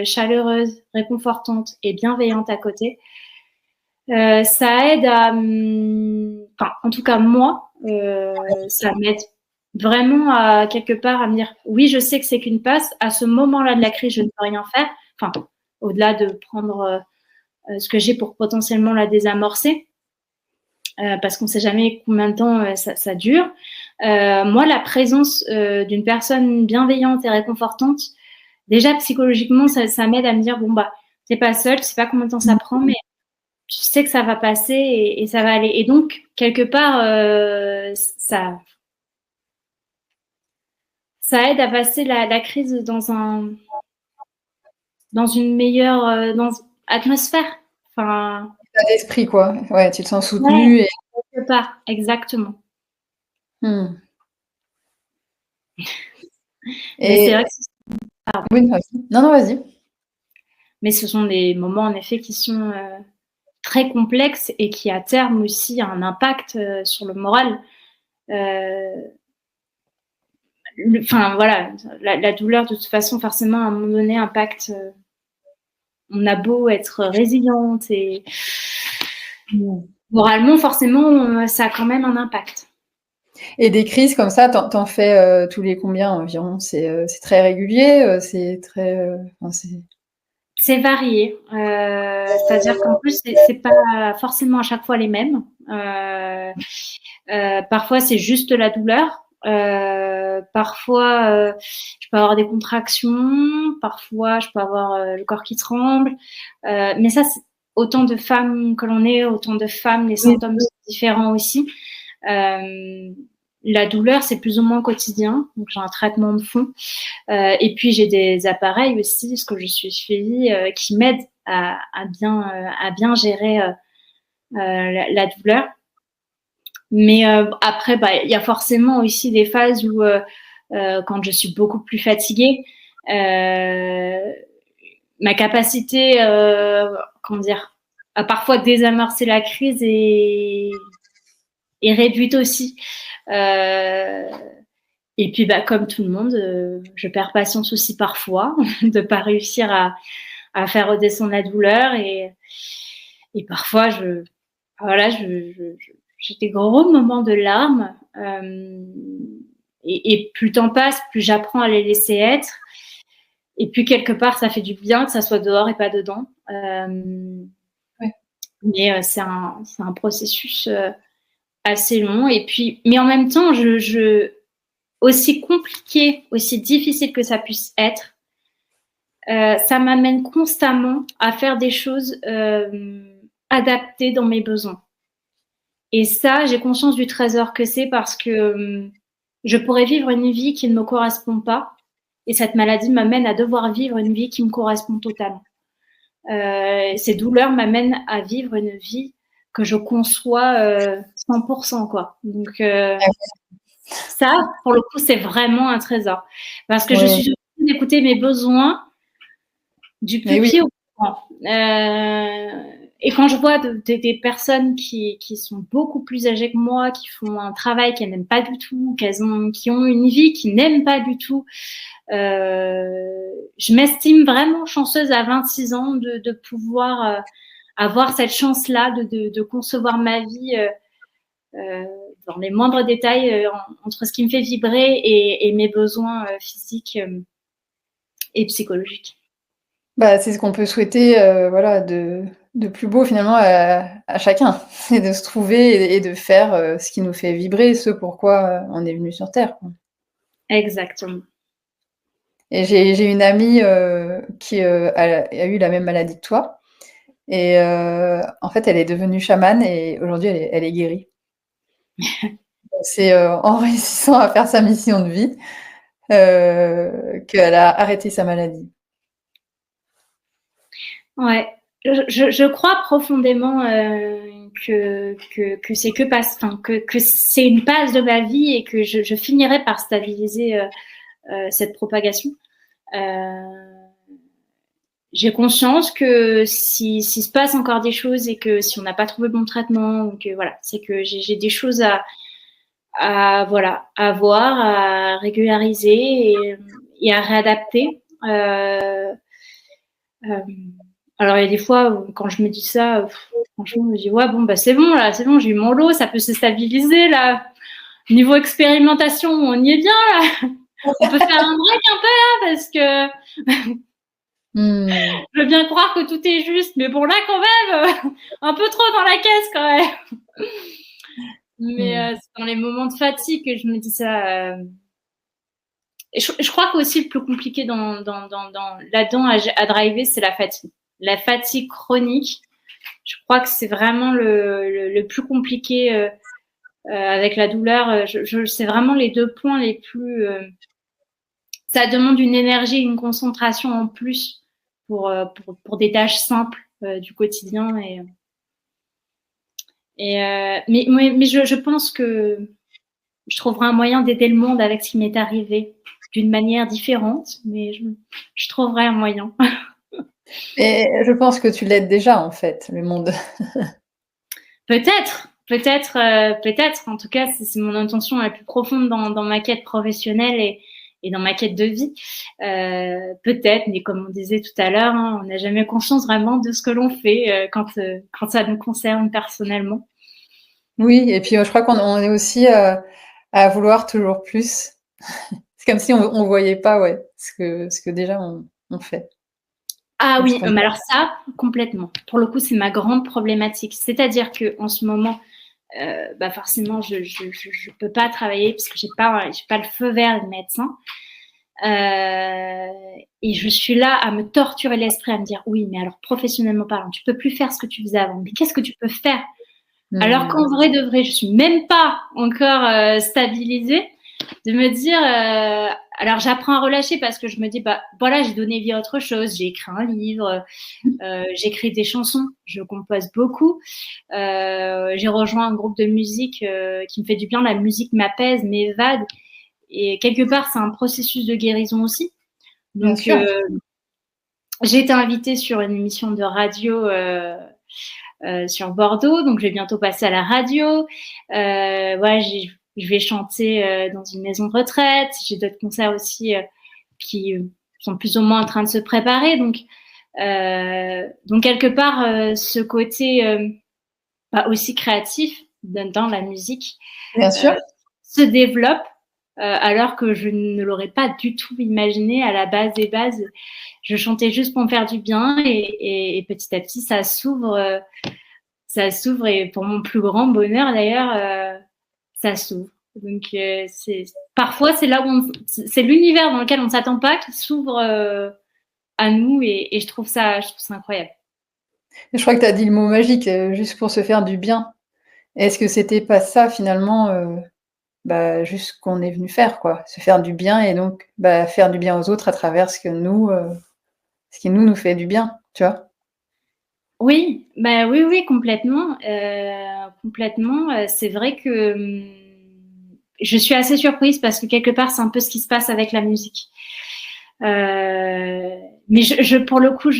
Speaker 2: chaleureuse, réconfortante et bienveillante à côté, ça aide à... en tout cas, moi, ça m'aide vraiment à quelque part à me dire oui, je sais que c'est qu'une passe. À ce moment-là de la crise, je ne peux rien faire. Enfin, au-delà de prendre ce que j'ai pour potentiellement la désamorcer. parce qu'on ne sait jamais combien de temps ça dure. Moi, la présence d'une personne bienveillante et réconfortante, déjà psychologiquement, ça m'aide à me dire, bon, bah, t'es pas seule, tu sais pas combien de temps ça prend, mais tu sais que ça va passer et ça va aller. Et donc, quelque part, ça aide à passer la crise dans une meilleure atmosphère. Enfin,
Speaker 1: L'état d'esprit, quoi. Ouais, tu te sens
Speaker 2: ouais,
Speaker 1: soutenu et
Speaker 2: quelque part, exactement. Mais c'est
Speaker 1: et
Speaker 2: vrai que
Speaker 1: oui, vas-y. Non, non, vas-y.
Speaker 2: mais ce sont des moments en effet qui sont très complexes et qui à terme aussi a un impact sur le moral. Enfin voilà, la douleur de toute façon forcément à un moment donné impacte. On a beau être résiliente et moralement forcément ça a quand même un impact.
Speaker 1: Et des crises comme ça, t'en fais tous les combien environ? C'est très régulier, c'est très, enfin,
Speaker 2: C'est varié, c'est-à-dire qu'en plus c'est pas forcément à chaque fois les mêmes. Parfois c'est juste la douleur. Parfois, je peux avoir des contractions. Parfois, je peux avoir le corps qui tremble. Mais ça, c'est autant de femmes que l'on est, autant de femmes, les symptômes sont différents aussi. La douleur, c'est plus ou moins quotidien. Donc, j'ai un traitement de fond. Et puis, j'ai des appareils aussi, parce que je suis suivie, qui m'aident à bien gérer la douleur. Mais après, bah, il y a forcément aussi des phases où, quand je suis beaucoup plus fatiguée, ma capacité, comment dire, à parfois désamorcer la crise est réduite aussi. Et puis, bah, comme tout le monde, je perds patience aussi parfois de pas réussir à faire redescendre la douleur et parfois j'ai des gros moments de larmes et plus le temps passe, plus j'apprends à les laisser être et puis quelque part ça fait du bien que ça soit dehors et pas dedans.
Speaker 1: ouais.
Speaker 2: Mais c'est un processus assez long et puis mais en même temps aussi compliqué, aussi difficile que ça puisse être, ça m'amène constamment à faire des choses adaptées dans mes besoins. Et ça, j'ai conscience du trésor que c'est parce que je pourrais vivre une vie qui ne me correspond pas et cette maladie m'amène à devoir vivre une vie qui me correspond totalement. Ces douleurs m'amènent à vivre une vie que je conçois 100%, quoi. Donc, ça, pour le coup, c'est vraiment un trésor. Parce que je suis obligée d'écouter mes besoins du plus pied au courant. Et quand je vois des personnes qui sont beaucoup plus âgées que moi, qui font un travail qu'elles n'aiment pas du tout, qui ont une vie qu'ils n'aiment pas du tout, je m'estime vraiment chanceuse à 26 ans de pouvoir avoir cette chance-là de concevoir ma vie dans les moindres détails entre ce qui me fait vibrer et mes besoins physiques et psychologiques.
Speaker 1: Bah, c'est ce qu'on peut souhaiter, voilà, de plus beau finalement à chacun. C'est de se trouver et de faire ce qui nous fait vibrer, ce pourquoi on est venu sur Terre, quoi.
Speaker 2: Exactement.
Speaker 1: Et j'ai une amie qui a eu la même maladie que toi. Et en fait, elle est devenue chamane et aujourd'hui, elle est guérie. C'est en réussissant à faire sa mission de vie qu'elle a arrêté sa maladie.
Speaker 2: Ouais, je crois profondément que c'est que c'est une passe de ma vie et que je finirai par stabiliser cette propagation. J'ai conscience que s'il se passe encore des choses et que si on n'a pas trouvé le bon traitement, ou que voilà, c'est que j'ai des choses à voir, à régulariser et à réadapter. Alors, il y a des fois, quand je me dis ça, franchement, je me dis, ouais, bon, bah, c'est bon, là, c'est bon, j'ai eu mon lot, ça peut se stabiliser, là. Niveau expérimentation, on y est bien, là. On peut faire un break un peu, là, parce que je veux bien croire que tout est juste, mais bon, là, quand même, un peu trop dans la caisse, quand même. Mais c'est dans les moments de fatigue que je me dis ça. Et je crois qu'aussi le plus compliqué là-dedans à driver, c'est la fatigue. La fatigue chronique, je crois que c'est vraiment le plus compliqué avec la douleur. C'est vraiment les deux points les plus. Ça demande une énergie, une concentration en plus pour des tâches simples du quotidien. Mais je pense que je trouverai un moyen d'aider le monde avec ce qui m'est arrivé d'une manière différente, mais je trouverai un moyen.
Speaker 1: Et je pense que tu l'aides déjà, en fait, le monde.
Speaker 2: Peut-être. En tout cas, c'est mon intention la plus profonde dans ma quête professionnelle et dans ma quête de vie. Peut-être, mais comme on disait tout à l'heure, hein, on n'a jamais conscience vraiment de ce que l'on fait quand ça nous concerne personnellement.
Speaker 1: Oui, et puis je crois qu'on est aussi à vouloir toujours plus. C'est comme si on voyait pas, ouais, ce que déjà on fait.
Speaker 2: Ah oui, mais alors ça, complètement. Pour le coup, c'est ma grande problématique. C'est-à-dire que en ce moment, forcément, je peux pas travailler parce que j'ai pas le feu vert du médecin. Et je suis là à me torturer l'esprit, à me dire oui, mais alors professionnellement parlant, tu peux plus faire ce que tu faisais avant. Mais qu'est-ce que tu peux faire? Alors qu'en vrai de vrai, je suis même pas encore stabilisée. De me dire, alors j'apprends à relâcher parce que je me dis, voilà, j'ai donné vie à autre chose, j'ai écrit un livre, j'écris des chansons, je compose beaucoup, j'ai rejoint un groupe de musique qui me fait du bien, la musique m'apaise, m'évade, et quelque part c'est un processus de guérison aussi. Donc j'ai été invitée sur une émission de radio sur Bordeaux, donc je vais bientôt passer à la radio. Voilà, je vais chanter dans une maison de retraite. J'ai d'autres concerts aussi qui sont plus ou moins en train de se préparer. Donc quelque part, ce côté aussi créatif dans la musique
Speaker 1: Bien sûr.
Speaker 2: se développe alors que je ne l'aurais pas du tout imaginé à la base des bases. Je chantais juste pour me faire du bien et petit à petit, ça s'ouvre. Ça s'ouvre et pour mon plus grand bonheur d'ailleurs, ça s'ouvre. Donc parfois c'est là où c'est l'univers dans lequel on ne s'attend pas qui s'ouvre à nous et je trouve ça incroyable.
Speaker 1: Je crois que tu as dit le mot magique, juste pour se faire du bien. Est-ce que c'était pas ça finalement, juste qu'on est venu faire, quoi, se faire du bien et donc faire du bien aux autres à travers ce qui nous fait du bien, tu vois?
Speaker 2: Oui, oui, complètement, complètement. C'est vrai que je suis assez surprise parce que quelque part c'est un peu ce qui se passe avec la musique. Mais pour le coup,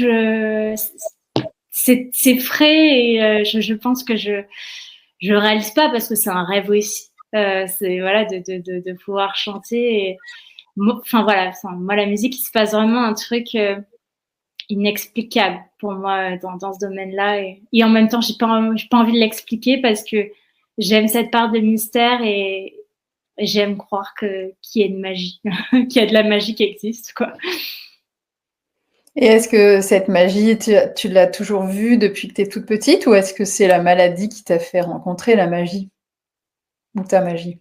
Speaker 2: c'est frais et je pense que je réalise pas parce que c'est un rêve aussi. C'est voilà de pouvoir chanter. Enfin voilà, moi la musique, il se passe vraiment un truc inexplicable pour moi dans ce domaine-là et en même temps j'ai pas envie de l'expliquer parce que j'aime cette part de mystère et j'aime croire qu'il y a une magie, qu'il y a de la magie qui existe quoi.
Speaker 1: Et est-ce que cette magie, tu l'as toujours vue depuis que tu es toute petite ou est-ce que c'est la maladie qui t'a fait rencontrer la magie ou ta magie?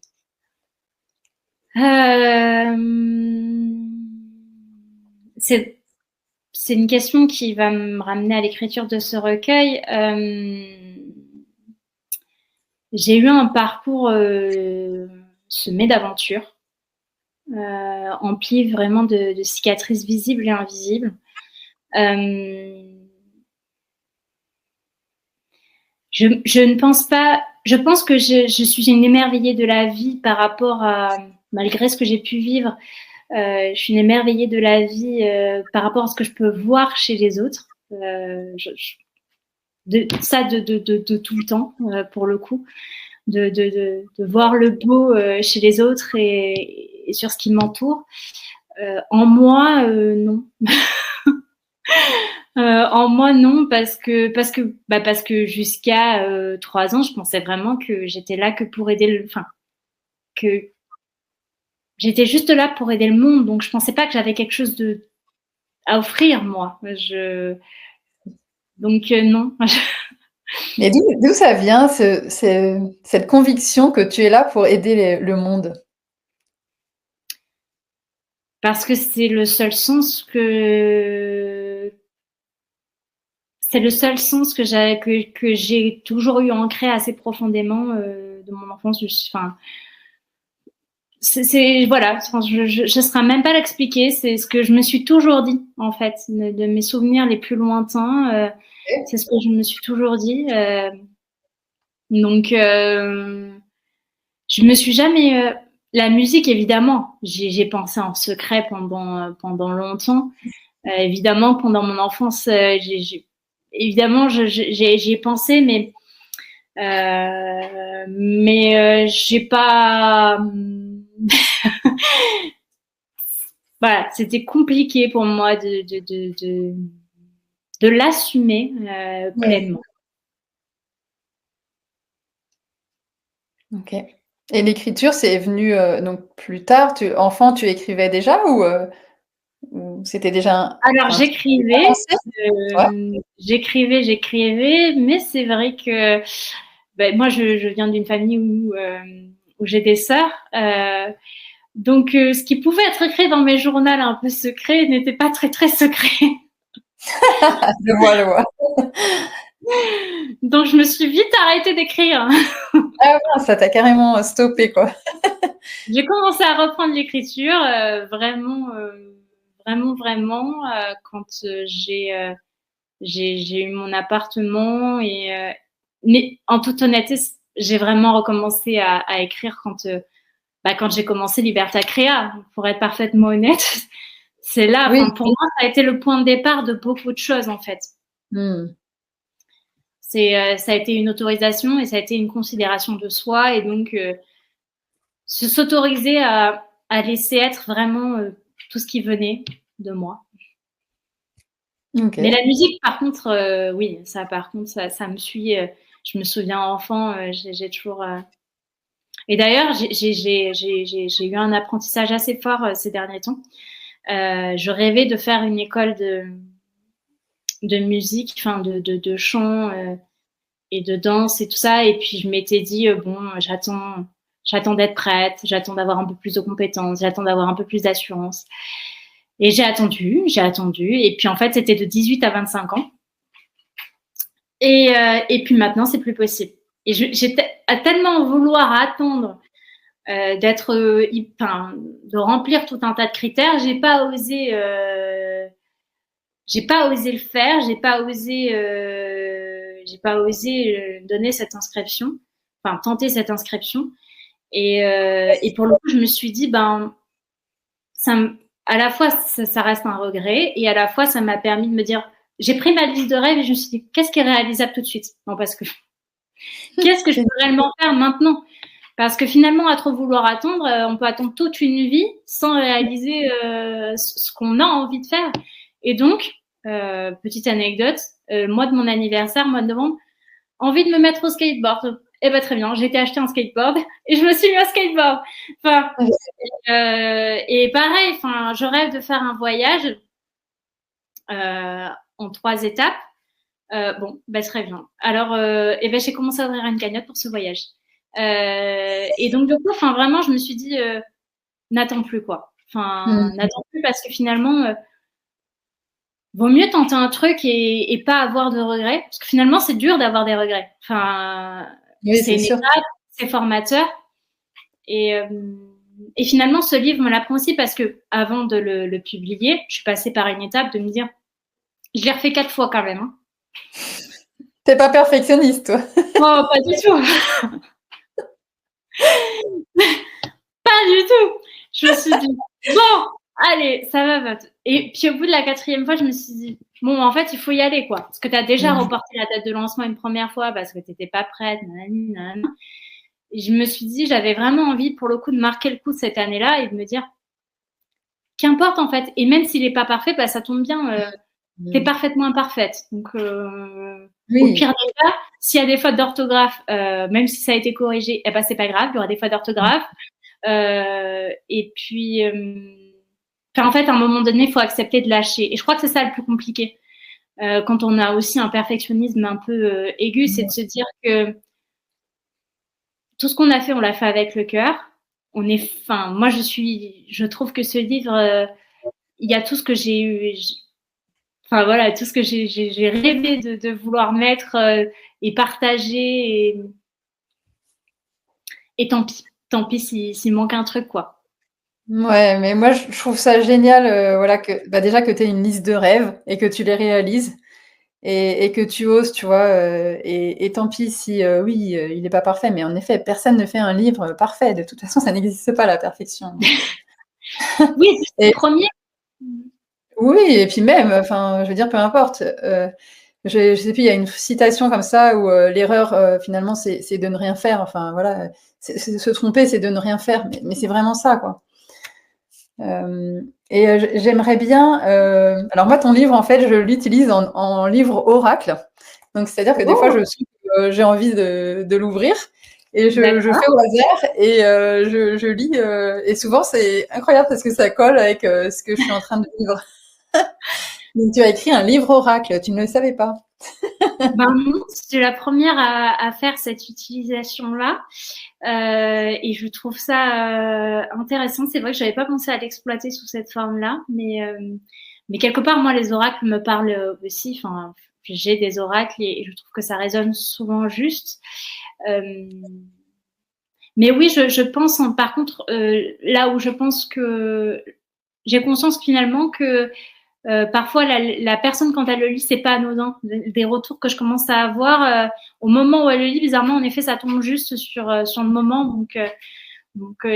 Speaker 2: C'est une question qui va me ramener à l'écriture de ce recueil. J'ai eu un parcours semé d'aventures, empli vraiment de cicatrices visibles et invisibles. Je ne pense pas. Je pense que je suis une émerveillée de la vie par rapport à, malgré ce que j'ai pu vivre, je suis une émerveillée de la vie par rapport à ce que je peux voir chez les autres. De tout le temps, pour le coup, de voir le beau chez les autres et sur ce qui m'entoure. En moi, non. En moi, non, parce que jusqu'à 3 ans, je pensais vraiment que j'étais là que pour aider que j'étais juste là pour aider le monde. Donc, je pensais pas que j'avais quelque chose à offrir, moi. Donc, non.
Speaker 1: Mais d'où ça vient, cette conviction que tu es là pour aider le monde?
Speaker 2: Parce que c'est le seul sens que j'ai toujours eu ancré assez profondément de mon enfance. Enfin, voilà, je ne saurais même pas l'expliquer. C'est ce que je me suis toujours dit, en fait, de mes souvenirs les plus lointains. C'est ce que je me suis toujours dit. Donc, je me suis jamais. La musique, évidemment, j'ai pensé en secret pendant longtemps. Évidemment, pendant mon enfance, évidemment, j'y ai pensé, mais j'ai pas. Voilà, c'était compliqué pour moi de l'assumer pleinement.
Speaker 1: Ok. Et l'écriture, c'est venu donc plus tard. Enfant, tu écrivais déjà ou c'était déjà
Speaker 2: Alors
Speaker 1: enfin,
Speaker 2: j'écrivais, mais c'est vrai que ben, moi je viens d'une famille où j'ai des sœurs, donc ce qui pouvait être écrit dans mes journaux un peu secrets n'était pas très très secret.
Speaker 1: Je vois, je vois.
Speaker 2: Donc je me suis vite arrêtée d'écrire.
Speaker 1: Ah ouais, ça t'a carrément stoppé, quoi.
Speaker 2: J'ai commencé à reprendre l'écriture vraiment quand j'ai eu mon appartement mais en toute honnêteté, j'ai vraiment recommencé à écrire quand j'ai commencé Liberta Créa. Pour être parfaitement honnête, c'est là.
Speaker 1: Oui.
Speaker 2: Pour moi, ça a été le point de départ de beaucoup de choses en fait. Ça a été une autorisation et ça a été une considération de soi et donc s'autoriser à laisser être vraiment tout ce qui venait de moi.
Speaker 1: Ok.
Speaker 2: Mais la musique, par contre, oui, ça me suit. Je me souviens enfant, j'ai toujours. Et d'ailleurs, j'ai eu un apprentissage assez fort ces derniers temps. Je rêvais de faire une école de musique, enfin de chant et de danse et tout ça. Et puis je m'étais dit bon, j'attends d'être prête, j'attends d'avoir un peu plus de compétences, j'attends d'avoir un peu plus d'assurance. Et j'ai attendu. Et puis en fait, c'était de 18 à 25 ans. Et puis maintenant, c'est plus possible. Et j'ai à tellement vouloir attendre de remplir tout un tas de critères, j'ai pas osé le faire, j'ai pas osé donner cette inscription, enfin tenter cette inscription. Et pour le coup, je me suis dit à la fois ça reste un regret et à la fois ça m'a permis de me dire, j'ai pris ma liste de rêves et je me suis dit qu'est-ce qui est réalisable tout de suite. Non, parce que qu'est-ce que je peux réellement faire maintenant? Parce que finalement, à trop vouloir attendre, on peut attendre toute une vie sans réaliser ce qu'on a envie de faire. Et donc, petite anecdote, mois de mon anniversaire, mois de novembre, envie de me mettre au skateboard. Eh ben très bien, j'ai été acheter un skateboard et je me suis mis au skateboard. Enfin, et pareil, enfin, je rêve de faire un voyage en 3 étapes. Bon, ben très bien. Alors, j'ai commencé à ouvrir une cagnotte pour ce voyage. Et donc du coup, enfin vraiment, je me suis dit, n'attends plus quoi. Enfin, n'attends plus parce que finalement, vaut mieux tenter un truc et pas avoir de regrets. Parce que finalement, c'est dur d'avoir des regrets. Enfin,
Speaker 1: oui,
Speaker 2: c'est une étape, c'est formateur. Et finalement, ce livre me l'apprend aussi parce que avant de le publier, je suis passée par une étape de me dire, je l'ai refait 4 fois quand même. Hein.
Speaker 1: T'es pas perfectionniste, toi?
Speaker 2: Oh, pas du tout. Pas du tout. Je me suis dit, bon, allez, ça va. Et puis au bout de la 4e fois, je me suis dit, bon, en fait, il faut y aller, quoi. Parce que tu as déjà reporté la date de lancement une première fois parce que tu n'étais pas prête. Nanana. Et je me suis dit, j'avais vraiment envie, pour le coup, de marquer le coup cette année-là et de me dire, qu'importe, en fait. Et même s'il n'est pas parfait, ça tombe bien. Tu es parfaitement imparfaite. Donc, au pire des cas, s'il y a des fautes d'orthographe, même si ça a été corrigé, eh ben, c'est pas grave, il y aura des fautes d'orthographe. Et puis, en fait, à un moment donné, il faut accepter de lâcher. Et je crois que c'est ça le plus compliqué. quand on a aussi un perfectionnisme un peu aigu, c'est de se dire que tout ce qu'on a fait, on l'a fait avec le cœur. Moi, je trouve que ce livre, il y a tout ce que j'ai eu, enfin voilà, tout ce que j'ai rêvé de vouloir mettre et partager, et tant pis s'il manque un truc, quoi.
Speaker 1: Ouais, mais moi, je trouve ça génial, voilà, que bah, déjà que tu aies une liste de rêves et que tu les réalises et que tu oses, tu vois, et tant pis si, oui, il n'est pas parfait, mais en effet, personne ne fait un livre parfait. De toute façon, ça n'existe pas, la perfection.
Speaker 2: Oui, c'est le
Speaker 1: Et
Speaker 2: premier.
Speaker 1: oui, et puis même, enfin, je veux dire, peu importe. Je sais plus, il y a une citation comme ça où l'erreur, finalement, c'est de ne rien faire. Enfin, voilà, se tromper, c'est de ne rien faire. Mais c'est vraiment ça, quoi. Et j'aimerais bien. Alors moi, ton livre, en fait, je l'utilise en livre oracle. Donc, c'est-à-dire que des fois,
Speaker 2: Oh,
Speaker 1: j'ai envie de l'ouvrir et je
Speaker 2: d'accord.
Speaker 1: fais au hasard et je lis. Et souvent, c'est incroyable parce que ça colle avec ce que je suis en train de vivre. Donc, tu as écrit un livre oracle. Tu ne le savais pas.
Speaker 2: Ben non, c'est la première à faire cette utilisation-là. Et je trouve ça intéressant. C'est vrai que j'avais pas pensé à l'exploiter sous cette forme-là, mais quelque part, moi, les oracles me parlent aussi. Enfin, j'ai des oracles et je trouve que ça résonne souvent juste. Euh, mais oui, je pense, par contre, là où je pense que j'ai conscience finalement que parfois, la personne, quand elle le lit, c'est pas anodin. Des retours que je commence à avoir au moment où elle le lit, bizarrement, en effet, ça tombe juste sur le moment. Donc,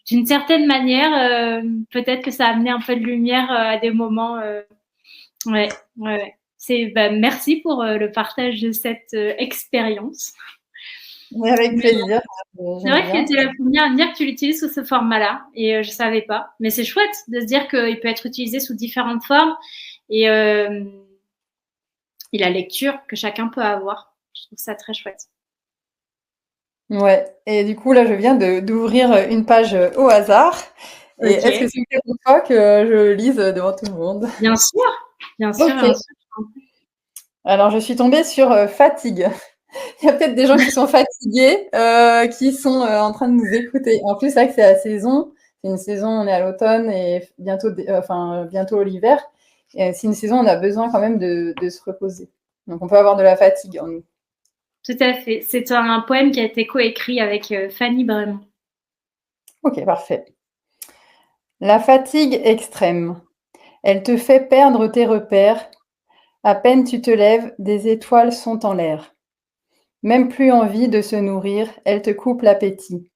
Speaker 2: d'une certaine manière, peut-être que ça a amené un peu de lumière à des moments. Ouais, ouais, ouais. Merci pour le partage de cette expérience.
Speaker 1: Mais avec
Speaker 2: Mais
Speaker 1: plaisir.
Speaker 2: c'est
Speaker 1: J'aime
Speaker 2: vrai que
Speaker 1: bien.
Speaker 2: tu es la première à me dire que tu l'utilises sous ce format-là, et je savais pas. Mais c'est chouette de se dire qu'il peut être utilisé sous différentes formes. Et et la lecture que chacun peut avoir. Je trouve ça très chouette.
Speaker 1: Ouais. Et du coup, là, je viens d'ouvrir une page au hasard. Et est-ce que
Speaker 2: Ok,
Speaker 1: c'est OK pour toi que je lise devant tout le monde?
Speaker 2: bien sûr, bien sûr,
Speaker 1: OK.
Speaker 2: bien sûr.
Speaker 1: Alors, je suis tombée sur fatigue. Il y a peut-être des gens qui sont fatigués, qui sont en train de nous écouter. En plus, c'est vrai que c'est la saison. C'est une saison, on est à l'automne et bientôt l'hiver. Et c'est une saison, on a besoin quand même de se reposer. Donc, on peut avoir de la fatigue en nous.
Speaker 2: Tout à fait. C'est un poème qui a été coécrit avec Fanny Brémond.
Speaker 1: OK, parfait. La fatigue extrême. Elle te fait perdre tes repères. À peine tu te lèves, des étoiles sont en l'air. Même plus envie de se nourrir, elle te coupe l'appétit.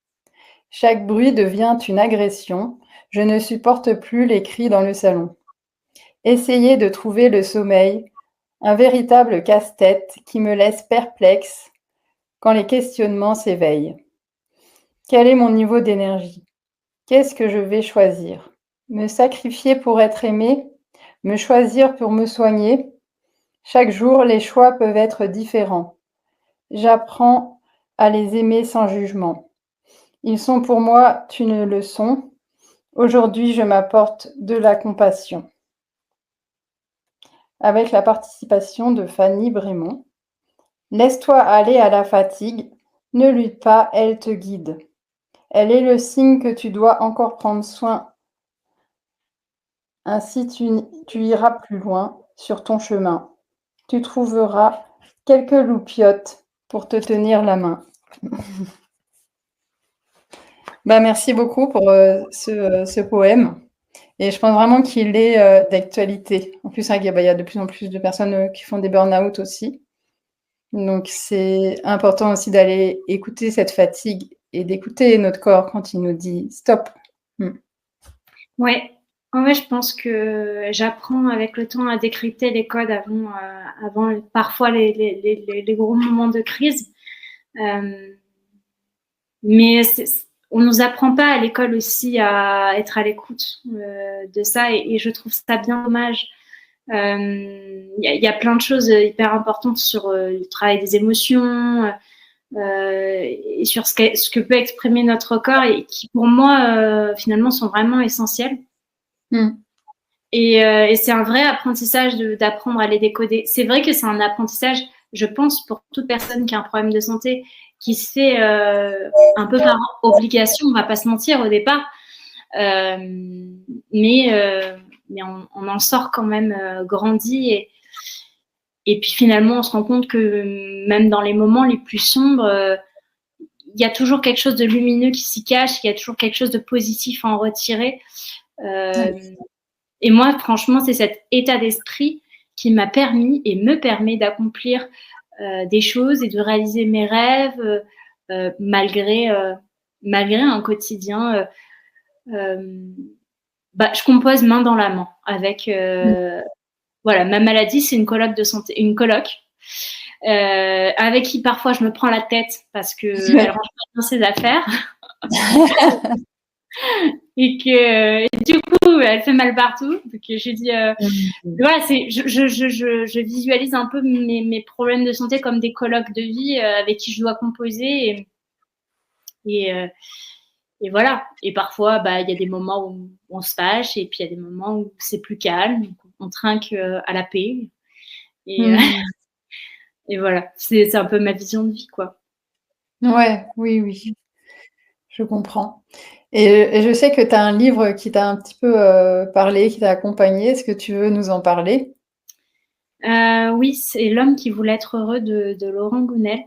Speaker 1: Chaque bruit devient une agression. Je ne supporte plus les cris dans le salon. Essayer de trouver le sommeil, un véritable casse-tête qui me laisse perplexe quand les questionnements s'éveillent. Quel est mon niveau d'énergie? Qu'est-ce que je vais choisir? Me sacrifier pour être aimé? Me choisir pour me soigner? Chaque jour, les choix peuvent être différents. J'apprends à les aimer sans jugement. Ils sont pour moi une leçon. Aujourd'hui, je m'apporte de la compassion. Avec la participation de Fanny Brémond. Laisse-toi aller à la fatigue. Ne lutte pas, elle te guide. Elle est le signe que tu dois encore prendre soin. Ainsi, tu iras plus loin sur ton chemin. Tu trouveras quelques loupiottes pour te tenir la main. Bah, merci beaucoup pour ce poème. Et je pense vraiment qu'il est d'actualité. En plus, c'est vrai qu'il y a de plus en plus de personnes qui font des burn-out aussi. Donc, c'est important aussi d'aller écouter cette fatigue et d'écouter notre corps quand il nous dit stop.
Speaker 2: Ouais. Ouais, je pense que j'apprends avec le temps à décrypter les codes avant parfois les gros moments de crise. Euh, mais on nous apprend pas à l'école aussi à être à l'écoute de ça, et je trouve ça bien dommage. Y a plein de choses hyper importantes sur le travail des émotions et sur ce que peut exprimer notre corps, et qui pour moi finalement sont vraiment essentielles.
Speaker 1: Mm.
Speaker 2: Et c'est un vrai apprentissage d'apprendre à les décoder. C'est vrai que c'est un apprentissage, je pense, pour toute personne qui a un problème de santé, qui se fait un peu par obligation, on va pas se mentir au départ. Mais on en sort quand même grandi. Et puis finalement, on se rend compte que même dans les moments les plus sombres, il y a toujours quelque chose de lumineux qui s'y cache, il y a toujours quelque chose de positif à en retirer. Et moi, franchement, c'est cet état d'esprit qui m'a permis et me permet d'accomplir des choses et de réaliser mes rêves malgré un quotidien. Je compose main dans la main avec voilà, ma maladie, c'est une coloc de santé, une coloc avec qui parfois je me prends la tête parce que elle range pas bien ses affaires. Et du coup, elle fait mal partout. Donc, je dis, voilà, je visualise un peu mes problèmes de santé comme des colocs de vie avec qui je dois composer. Et voilà. Et parfois, il y a des moments où on se fâche et puis il y a des moments où c'est plus calme. On trinque à la paix. Et voilà. C'est un peu ma vision de vie, quoi.
Speaker 1: Ouais, oui. Je comprends. Et je sais que tu as un livre qui t'a un petit peu parlé, qui t'a accompagné. Est-ce que tu veux nous en parler?
Speaker 2: Oui, c'est L'homme qui voulait être heureux de Laurent Gounel.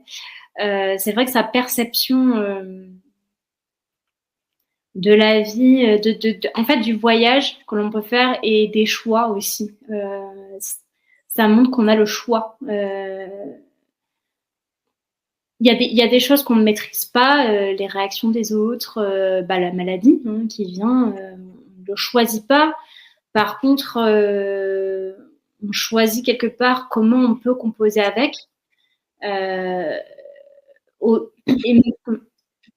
Speaker 2: C'est vrai que sa perception de la vie, en fait, du voyage que l'on peut faire et des choix aussi. Ça montre qu'on a le choix. Il y a des choses qu'on ne maîtrise pas, les réactions des autres, la maladie qui vient, on ne le choisit pas. Par contre, on choisit quelque part comment on peut composer avec.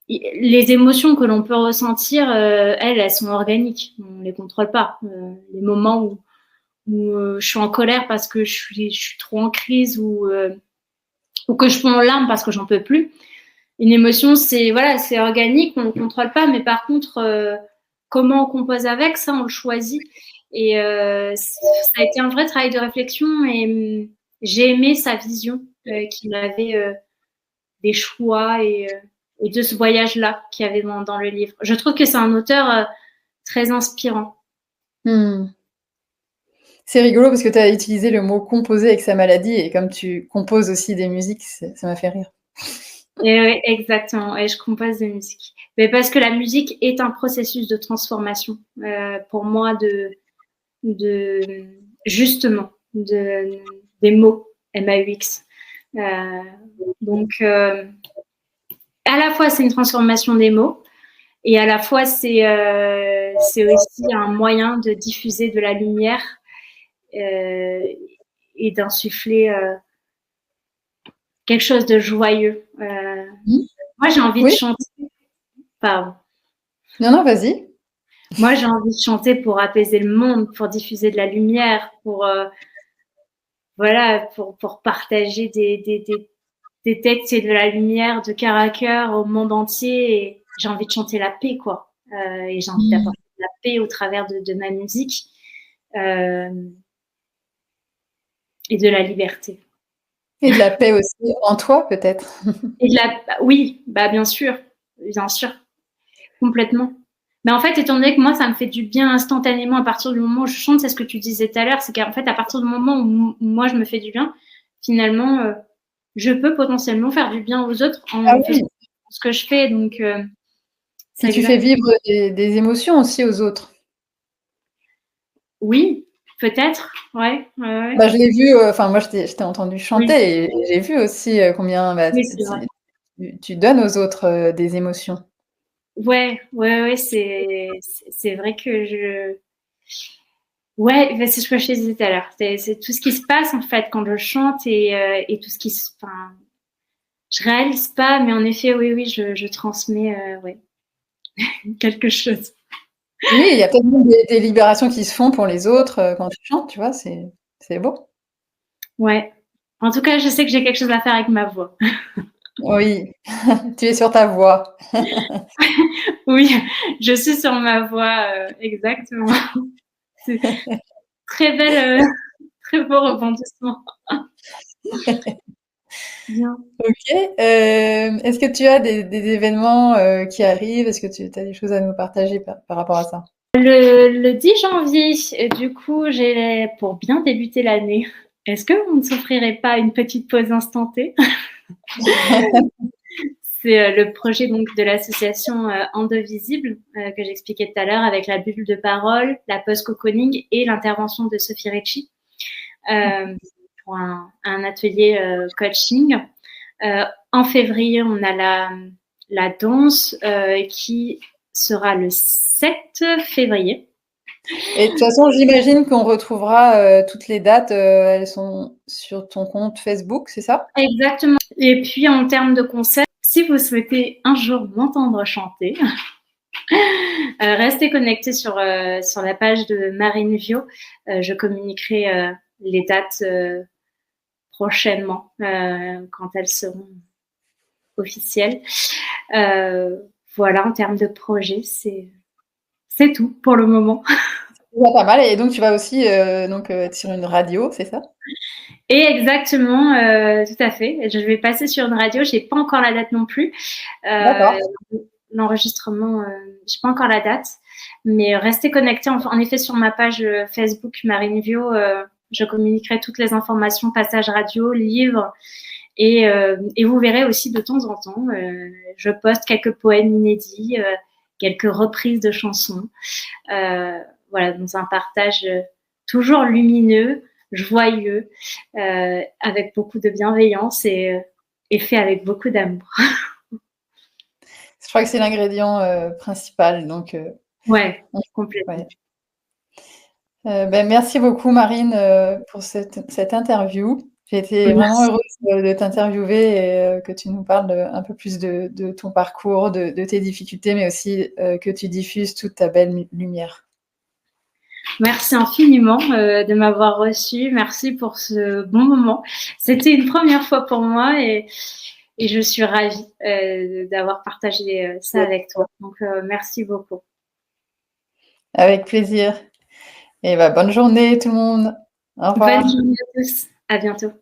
Speaker 2: Les émotions que l'on peut ressentir, elles sont organiques. On ne les contrôle pas. Les moments où je suis en colère parce que je suis trop en crise ou que je fonds en larmes parce que j'en peux plus. Une émotion, c'est organique, on ne le contrôle pas. Mais par contre, comment on compose avec, ça, on le choisit. Et ça a été un vrai travail de réflexion. Et j'ai aimé sa vision qu'il avait des choix et de ce voyage-là qu'il y avait dans le livre. Je trouve que c'est un auteur très inspirant.
Speaker 1: C'est rigolo parce que tu as utilisé le mot composer avec sa maladie et comme tu composes aussi des musiques, ça m'a fait rire.
Speaker 2: Et oui, exactement. Et je compose des musiques. Mais parce que la musique est un processus de transformation pour moi justement des mots MAUX. Donc à la fois c'est une transformation des mots et à la fois c'est aussi un moyen de diffuser de la lumière et d'insuffler quelque chose de joyeux. Moi j'ai envie de chanter. Pardon.
Speaker 1: Non, vas-y.
Speaker 2: Moi j'ai envie de chanter pour apaiser le monde, pour diffuser de la lumière, pour partager des textes et de la lumière de cœur à cœur au monde entier. Et j'ai envie de chanter la paix, quoi. Et j'ai envie d'apporter de la paix au travers de ma musique et de la liberté.
Speaker 1: Et de la paix aussi en toi, peut-être.
Speaker 2: Oui, bien sûr, complètement. Mais en fait, étant donné que moi, ça me fait du bien instantanément à partir du moment où je chante, c'est ce que tu disais tout à l'heure, c'est qu'en fait, à partir du moment où moi, je me fais du bien, finalement, je peux potentiellement faire du bien aux autres en faisant ce que je fais. Donc,
Speaker 1: et tu fais vivre des émotions aussi aux autres.
Speaker 2: Oui, peut-être, ouais.
Speaker 1: Je l'ai vu, moi, je t'ai entendu chanter et j'ai vu aussi combien tu donnes aux autres des émotions.
Speaker 2: Ouais, c'est vrai que ouais, c'est ce que je te disais tout à l'heure. C'est tout ce qui se passe en fait quand je chante et tout ce qui se, je réalise pas, mais en effet, oui, je transmets, quelque chose.
Speaker 1: Oui, il y a peut-être des libérations qui se font pour les autres quand tu chantes, tu vois, c'est beau.
Speaker 2: Ouais. En tout cas, je sais que j'ai quelque chose à faire avec ma voix.
Speaker 1: Oui, tu es sur ta voix.
Speaker 2: Oui, je suis sur ma voix, exactement. Très belle, très beau rebondissement. Bien.
Speaker 1: Ok. Est-ce que tu as des événements qui arrivent? Est-ce que tu as des choses à nous partager par rapport à ça?
Speaker 2: Le 10 janvier, du coup, pour bien débuter l'année, est-ce qu'on ne s'offrirait pas une petite pause instantée? C'est le projet donc de l'association Endovisible que j'expliquais tout à l'heure avec la bulle de parole, la pause cocooning et l'intervention de Sophie Recci pour un atelier coaching. En février, on a la danse qui sera le 7 février.
Speaker 1: Et de toute façon, j'imagine qu'on retrouvera toutes les dates, elles sont sur ton compte Facebook, c'est ça?
Speaker 2: Exactement. Et puis en termes de concerts, si vous souhaitez un jour m'entendre chanter, restez connectés sur la page de Marine Vio. Je communiquerai les dates prochainement quand elles seront officielles. Voilà, en termes de projet, c'est tout pour le moment.
Speaker 1: C'est pas mal. Et donc, tu vas aussi être sur une radio, c'est ça?
Speaker 2: Et exactement, tout à fait. Je vais passer sur une radio. J'ai pas encore la date non plus.
Speaker 1: D'accord.
Speaker 2: L'enregistrement, j'ai pas encore la date, mais restez connectés. En effet, sur ma page Facebook Marine Vio, je communiquerai toutes les informations, passages radio, livres, et vous verrez aussi de temps en temps, je poste quelques poèmes inédits, quelques reprises de chansons. Voilà, dans un partage toujours lumineux, joyeux, avec beaucoup de bienveillance et fait avec beaucoup d'amour.
Speaker 1: Je crois que c'est l'ingrédient principal. Donc,
Speaker 2: ouais, complètement.
Speaker 1: Ouais. Merci beaucoup, Marine, pour cette interview. J'ai été vraiment heureuse de t'interviewer et que tu nous parles un peu plus de ton parcours, de tes difficultés, mais aussi que tu diffuses toute ta belle lumière.
Speaker 2: Merci infiniment de m'avoir reçue. Merci pour ce bon moment. C'était une première fois pour moi et je suis ravie d'avoir partagé ça avec toi. Donc, merci beaucoup.
Speaker 1: Avec plaisir. Et bonne journée tout le monde. Au revoir.
Speaker 2: Bonne journée à tous. À bientôt.